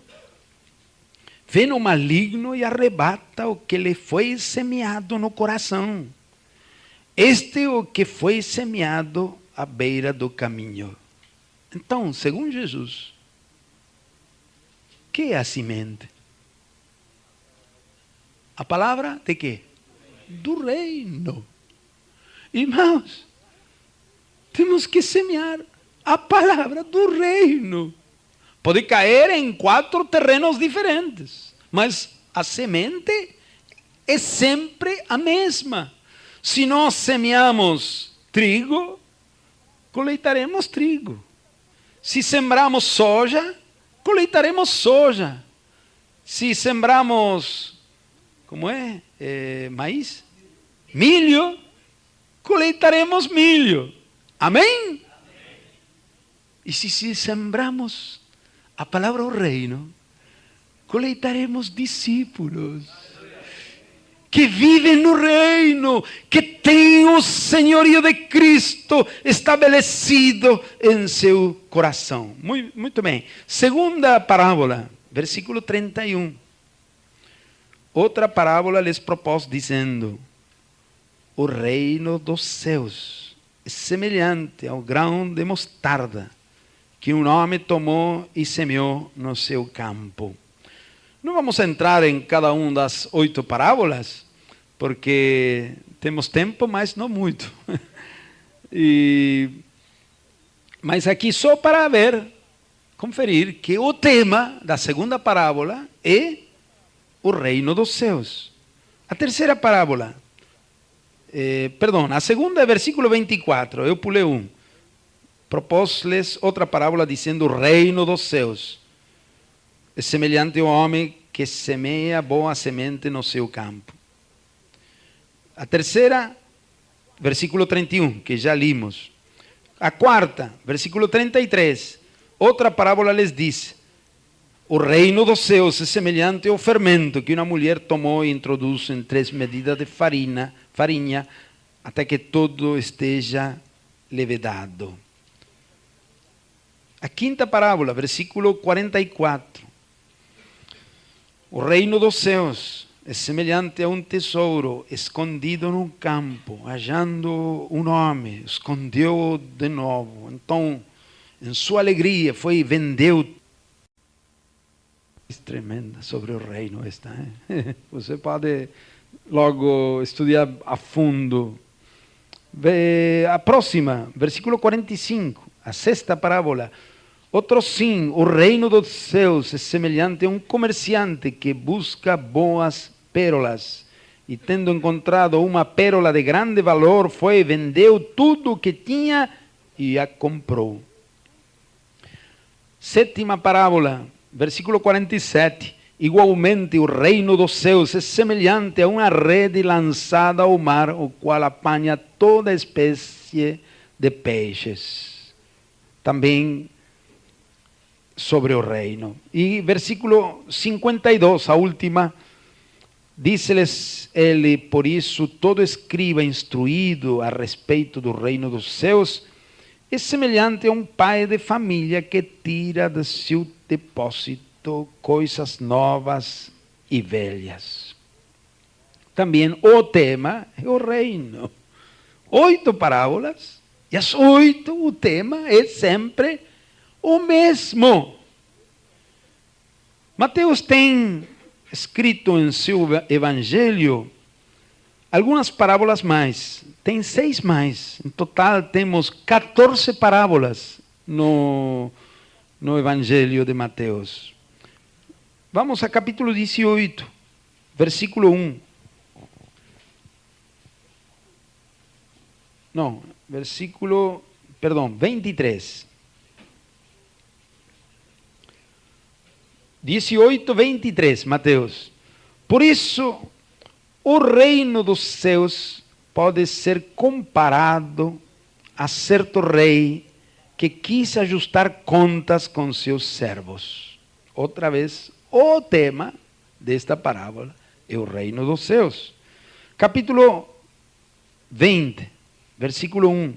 vem o maligno e arrebata o que lhe foi semeado no coração. Este é o que foi semeado à beira do caminho. Então, segundo Jesus, o que é a semente? A palavra de quê? Do reino. Irmãos, temos que semear a palavra do reino. Pode cair em 4 terrenos diferentes, mas a semente é sempre a mesma. Se nós semeamos trigo, colheitaremos trigo. Se sembramos soja, colheitaremos soja. Se sembramos, maíz? Milho, colheitaremos milho. Amém? E se sembramos a palavra do reino, colheitaremos discípulos que vivem no reino, que têm o senhorio de Cristo estabelecido em seu coração. Muito bem. Segunda parábola, versículo 31. Outra parábola lhes propôs dizendo: o reino dos céus é semelhante ao grão de mostarda que um homem tomou e semeou no seu campo. Não vamos entrar em cada uma das 8 parábolas, porque temos tempo, mas não muito. Mas aqui só para conferir que o tema da segunda parábola é o reino dos céus. A terceira parábola, a segunda é versículo 24, eu pulei um. Propôs-lhes outra parábola dizendo: o reino dos céus é semelhante ao homem que semeia boa semente no seu campo. A terceira, versículo 31, que já limos. A quarta, versículo 33, outra parábola lhes diz: o reino dos céus é semelhante ao fermento que uma mulher tomou e introduz em 3 medidas de farinha, até que todo esteja levedado. A quinta parábola, versículo 44. O reino dos céus é semelhante a um tesouro escondido num campo. Hallando um homem, escondeu de novo. Então, em sua alegria, foi e vendeu. Tremenda sobre o reino esta. Você pode logo estudar a fundo. A próxima, versículo 45, a sexta parábola. Outro sim, o reino dos céus é semelhante a um comerciante que busca boas pérolas. E tendo encontrado uma pérola de grande valor, foi e vendeu tudo o que tinha e a comprou. Sétima parábola, versículo 47. Igualmente o reino dos céus é semelhante a uma rede lançada ao mar, o qual apanha toda espécie de peixes. Também sobre o reino. E versículo 52, a última, disse-lhes ele: por isso todo escriba instruído a respeito do reino dos céus é semelhante a um pai de família que tira do seu depósito coisas novas e velhas. Também o tema é o reino. 8 parábolas, e as 8, o tema é sempre o mesmo. Mateus tem escrito em seu evangelho algumas parábolas mais. Tem 6 mais. Em total temos 14 parábolas no evangelho de Mateus. Vamos a capítulo 18. versículo 1. Não, 23. 18, 23, Mateus. Por isso, o reino dos céus pode ser comparado a certo rei que quis ajustar contas com seus servos. Outra vez, o tema desta parábola é o reino dos céus. Capítulo 20, versículo 1.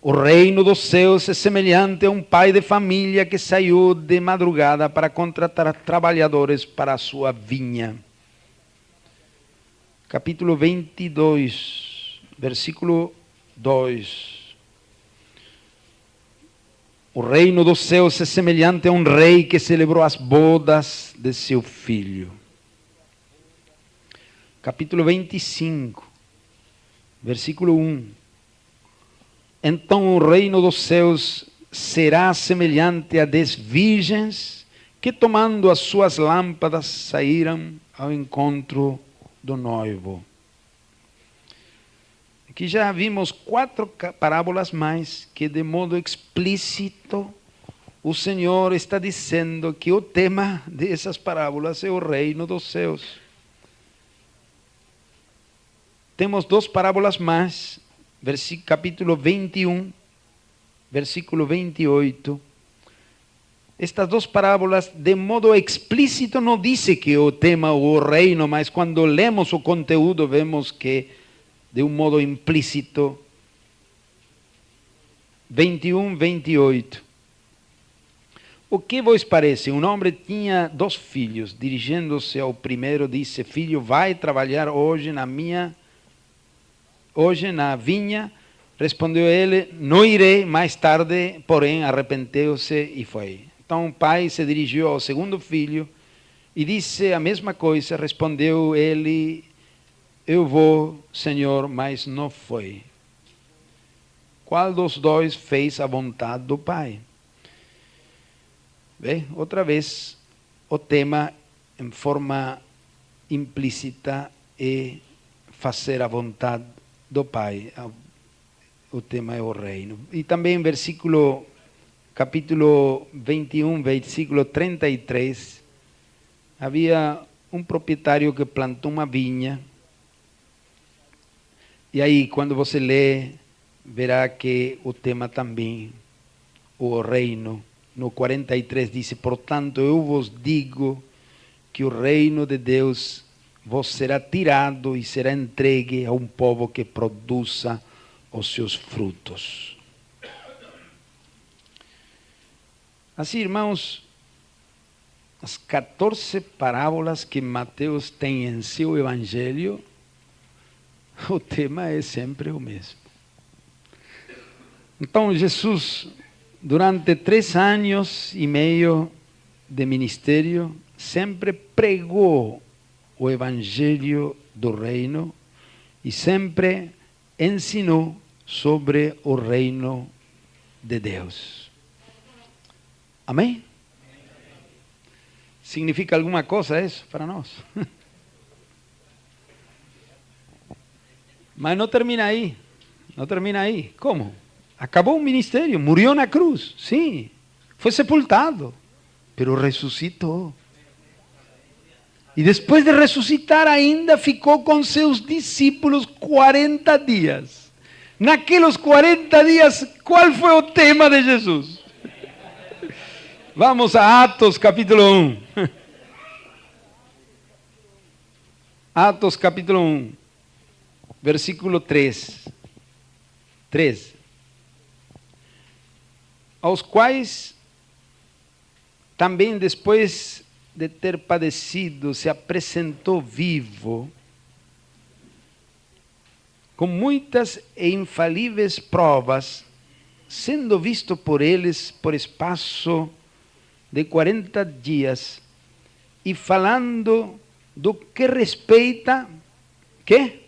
O reino dos céus é semelhante a um pai de família que saiu de madrugada para contratar trabalhadores para a sua vinha. Capítulo 22, versículo 2. O reino dos céus é semelhante a um rei que celebrou as bodas de seu filho. Capítulo 25, versículo 1. Então o reino dos céus será semelhante a 10 virgens que, tomando as suas lâmpadas, saíram ao encontro do noivo. Aqui já vimos 4 parábolas mais que, de modo explícito, o Senhor está dizendo que o tema dessas parábolas é o reino dos céus. Temos 2 parábolas mais, capítulo 21, versículo 28. Estas 2 parábolas, de modo explícito, não dizem que o tema é o reino, mas quando lemos o conteúdo, vemos que, de um modo implícito, 21, 28. O que vos parece? Um homem tinha 2 filhos. Dirigindo-se ao primeiro, disse: filho, vai trabalhar hoje na vinha. Respondeu ele: não irei. Mais tarde, porém, arrependeu-se e foi. Então o pai se dirigiu ao segundo filho e disse a mesma coisa. Respondeu ele: eu vou, Senhor, mas não foi. Qual dos 2 fez a vontade do pai? Bem, outra vez, o tema em forma implícita é fazer a vontade do pai. O tema é o reino. E também capítulo 21, versículo 33, havia um proprietário que plantou uma vinha. E aí, quando você lê, verá que o tema também, o reino, no 43 diz: portanto, eu vos digo que o reino de Deus vos será tirado e será entregue a um povo que produza os seus frutos. Assim, irmãos, as 14 parábolas que Mateus tem em seu evangelho, o tema é sempre o mesmo. Então, Jesus, durante 3 anos e meio de ministério, sempre pregou o evangelho do reino e sempre ensinou sobre o reino de Deus. Amém? Significa alguma coisa isso para nós? Mas não termina aí. Não termina aí. Como? Acabou o ministério, morreu na cruz. Sim, foi sepultado, pero ressuscitou. E depois de ressuscitar ainda ficou com seus discípulos 40 dias. Naqueles 40 dias, qual foi o tema de Jesus? Vamos a Atos capítulo 1. Atos capítulo 1, versículo 3. Aos quais também depois de ter padecido, se apresentou vivo, com muitas e infalíveis provas, sendo visto por eles por espaço de 40 dias, e falando do que respeita, ¿qué?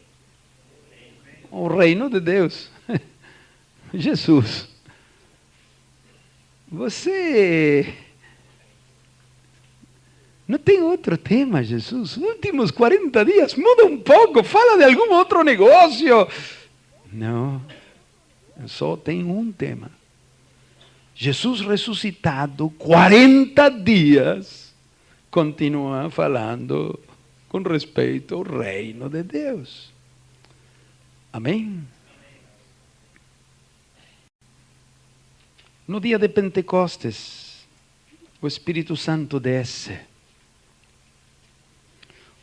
O reino de Deus. Jesus. Você Não tem outro tema, Jesus. Últimos 40 dias, muda um pouco, fala de algum outro negócio. Não, só tem um tema. Jesus ressuscitado, 40 dias, continua falando com respeito ao reino de Deus. Amém? No dia de Pentecostes, o Espírito Santo desce.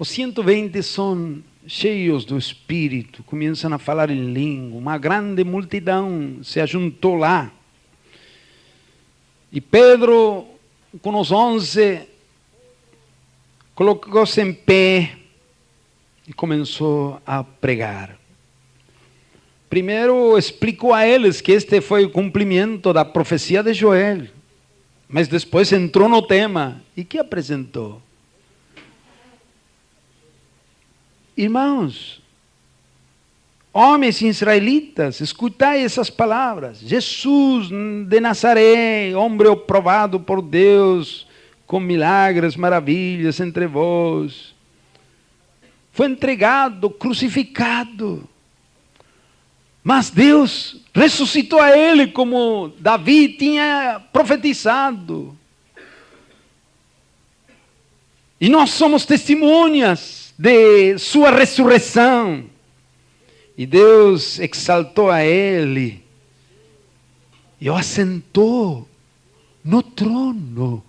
Os 120 são cheios do Espírito, começam a falar em língua. Uma grande multidão se ajuntou lá. E Pedro, com os 11, colocou-se em pé e começou a pregar. Primeiro explicou a eles que este foi o cumprimento da profecia de Joel, mas depois entrou no tema e que apresentou? Irmãos, homens israelitas, escutai essas palavras. Jesus de Nazaré, homem aprovado por Deus, com milagres, maravilhas entre vós, foi entregado, crucificado. Mas Deus ressuscitou a ele como Davi tinha profetizado. E nós somos testemunhas de sua ressurreição. E Deus exaltou a ele e o assentou no trono.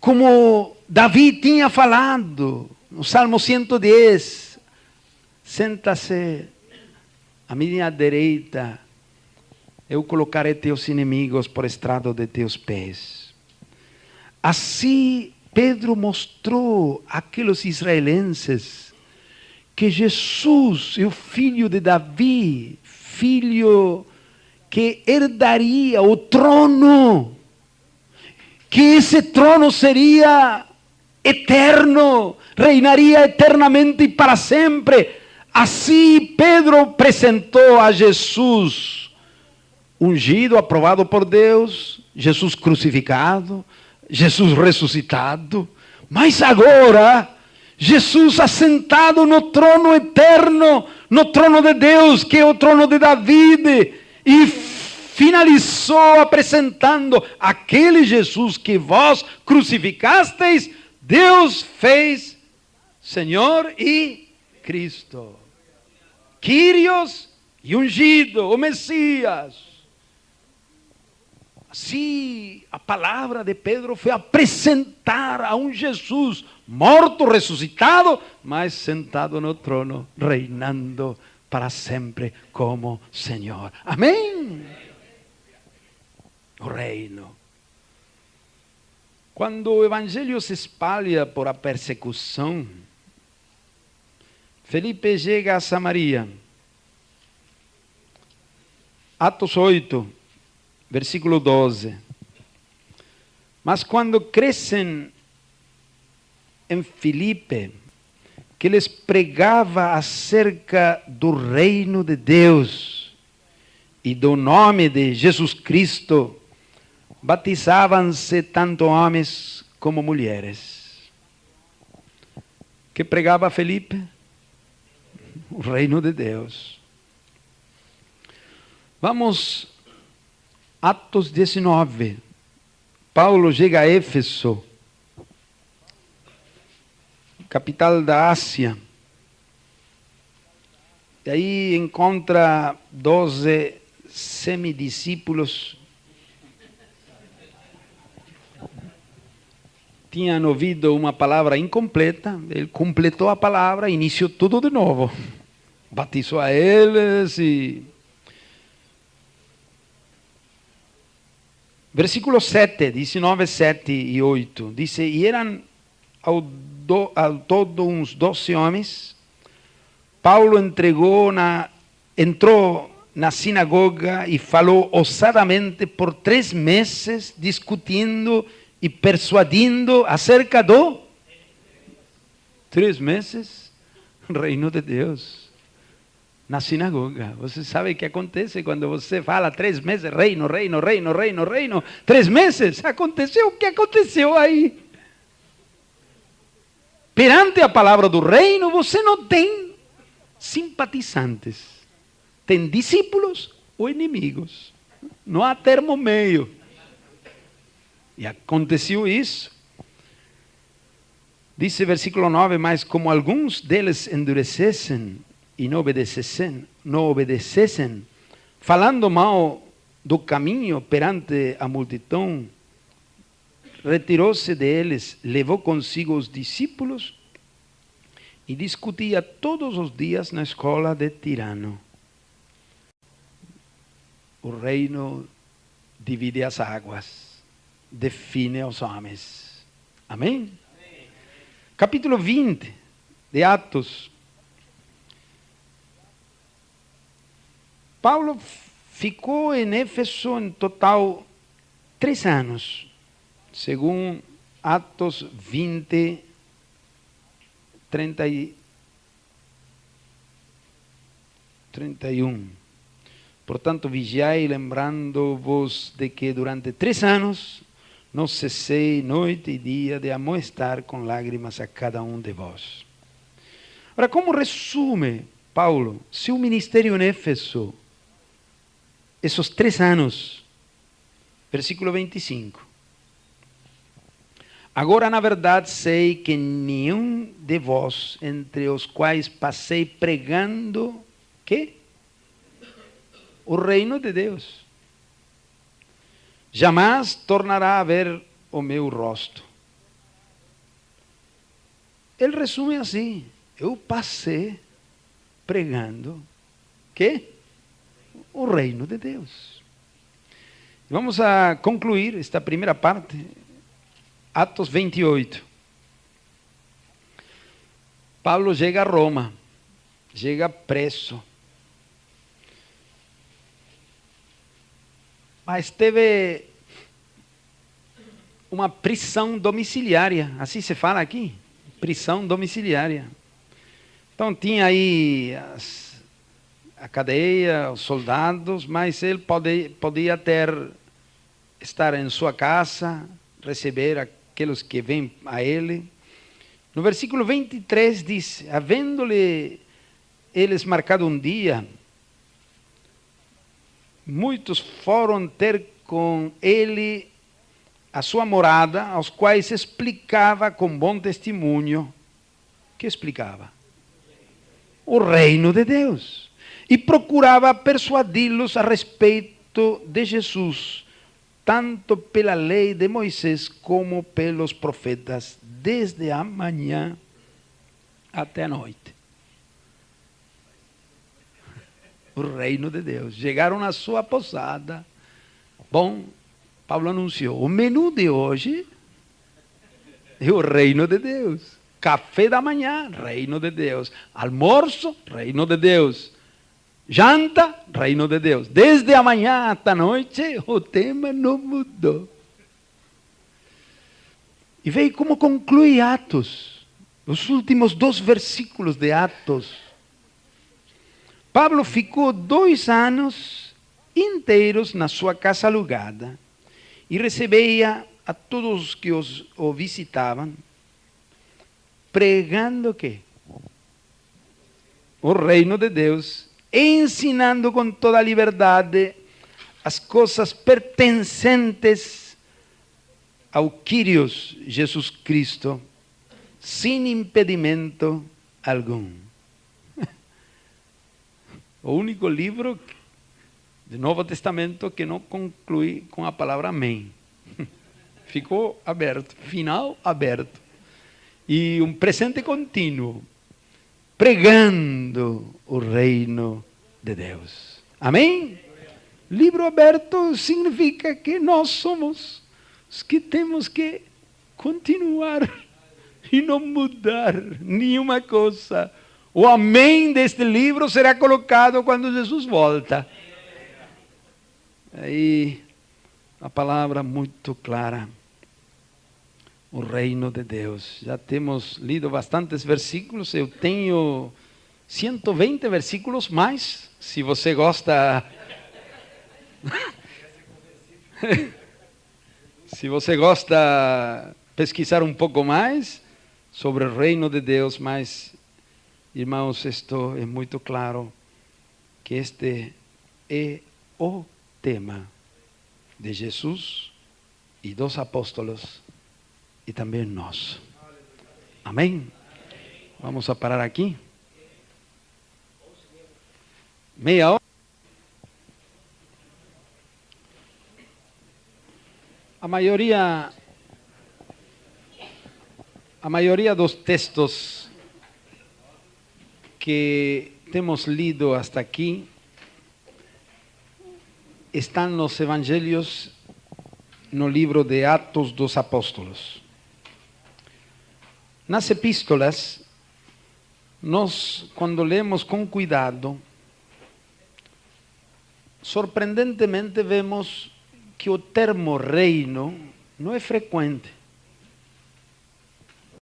Como Davi tinha falado no Salmo 110. Senta-se à minha direita, eu colocarei teus inimigos por estrado de teus pés. Assim, Pedro mostrou àqueles israelenses que Jesus é o filho de Davi, filho que herdaria o trono, que esse trono seria eterno, reinaria eternamente e para sempre. Assim Pedro apresentou a Jesus ungido, aprovado por Deus, Jesus crucificado, Jesus ressuscitado, mas agora Jesus assentado no trono eterno, no trono de Deus, que é o trono de Davi, e finalizou apresentando aquele Jesus que vós crucificasteis, Deus fez Senhor e Cristo. Kyrios e ungido, o Messias. Assim, a palavra de Pedro foi apresentar a um Jesus morto, ressuscitado, mas sentado no trono, reinando para sempre como Senhor. Amém? O reino. Quando o evangelho se espalha por a persecução, Felipe chega a Samaria. Atos 8, versículo 12. Mas quando crescem em Filipe, que lhes pregava acerca do reino de Deus e do nome de Jesus Cristo, batizavam-se tanto homens como mulheres. Que pregava Felipe? O reino de Deus. Vamos, Atos 19. Paulo chega a Éfeso, capital da Ásia. E aí encontra 12 semidiscípulos. Tinham ouvido uma palavra incompleta, ele completou a palavra, iniciou tudo de novo. Batizou a eles e... Versículo 7, 19, 7 e 8, diz, e eram ao todo uns 12 homens. Paulo entrou na sinagoga e falou ousadamente por 3 meses, discutindo e persuadindo acerca do 3 meses, reino de Deus. na sinagoga. Você sabe o que acontece quando você fala 3 meses, reino, reino, reino, reino, reino, 3 meses, aconteceu o que aconteceu aí. Perante a palavra do reino, você não tem simpatizantes. Tem discípulos ou inimigos. Não há termo meio. E aconteceu isso. Dice versículo 9, mas como alguns deles endurecessem e não obedecessem, falando mal do caminho perante a multidão, retirou-se deles, levou consigo os discípulos e discutia todos os dias na escola de Tirano. O reino divide as águas, define os homens. Amém? Capítulo 20 de Atos. Paulo ficou em Éfeso em total 3 anos, segundo Atos 20, 31. Portanto, vigiai, lembrando-vos de que durante 3 anos não cessei noite e dia de amoestar com lágrimas a cada um de vós. Ora, como resume Paulo seu ministério em Éfeso, esses 3 anos? Versículo 25. Agora, na verdade, sei que nenhum de vós, entre os quais passei pregando, ¿quê? O reino de Deus, jamais tornará a ver o meu rosto. Ele resume assim: eu passei pregando, ¿quê? O reino de Deus. Vamos a concluir esta primeira parte, Atos 28. Paulo chega a Roma, chega preso. Mas teve uma prisão domiciliária, assim se fala aqui, prisão domiciliária. Então tinha aí a cadeia, os soldados, mas ele podia estar em sua casa, receber aqueles que vêm a ele. No versículo 23 diz, havendo-lhe eles marcado um dia, muitos foram ter com ele a sua morada, aos quais explicava com bom testemunho. Que explicava? O reino de Deus. E procurava persuadi-los a respeito de Jesus, tanto pela lei de Moisés como pelos profetas, desde a manhã até a noite. O reino de Deus. Chegaram na sua posada. Bom, Paulo anunciou, o menu de hoje é o reino de Deus. Café da manhã, reino de Deus. Almoço, reino de Deus. Janta, reino de Deus. Desde a manhã até a noite, o tema não mudou. E veio como conclui Atos. Os últimos 2 versículos de Atos. Paulo ficou 2 anos inteiros na sua casa alugada e recebia a todos que o visitavam, pregando o quê? O reino de Deus, ensinando com toda a liberdade as coisas pertencentes ao Kyrios Jesus Cristo, sem impedimento algum. O único livro do Novo Testamento que não conclui com a palavra amém. Ficou aberto, final aberto. E um presente contínuo, pregando o reino de Deus. Amém? Livro aberto significa que nós somos os que temos que continuar e não mudar nenhuma coisa. O amém deste livro será colocado quando Jesus volta. Aí, a palavra muito clara. O reino de Deus. Já temos lido bastantes versículos. Eu tenho 120 versículos mais, se você gosta. Se você gosta pesquisar um pouco mais sobre o reino de Deus, mas, irmãos, isto é muito claro que este é o tema de Jesus e dos apóstolos e também nós. Amém? Vamos a parar aqui. Meia hora. A maioria dos textos que temos lido hasta aqui estão nos evangelhos, no livro de Atos dos Apóstolos. Nas epístolas, nós, quando lemos com cuidado, surpreendentemente vemos que o termo reino não é frequente.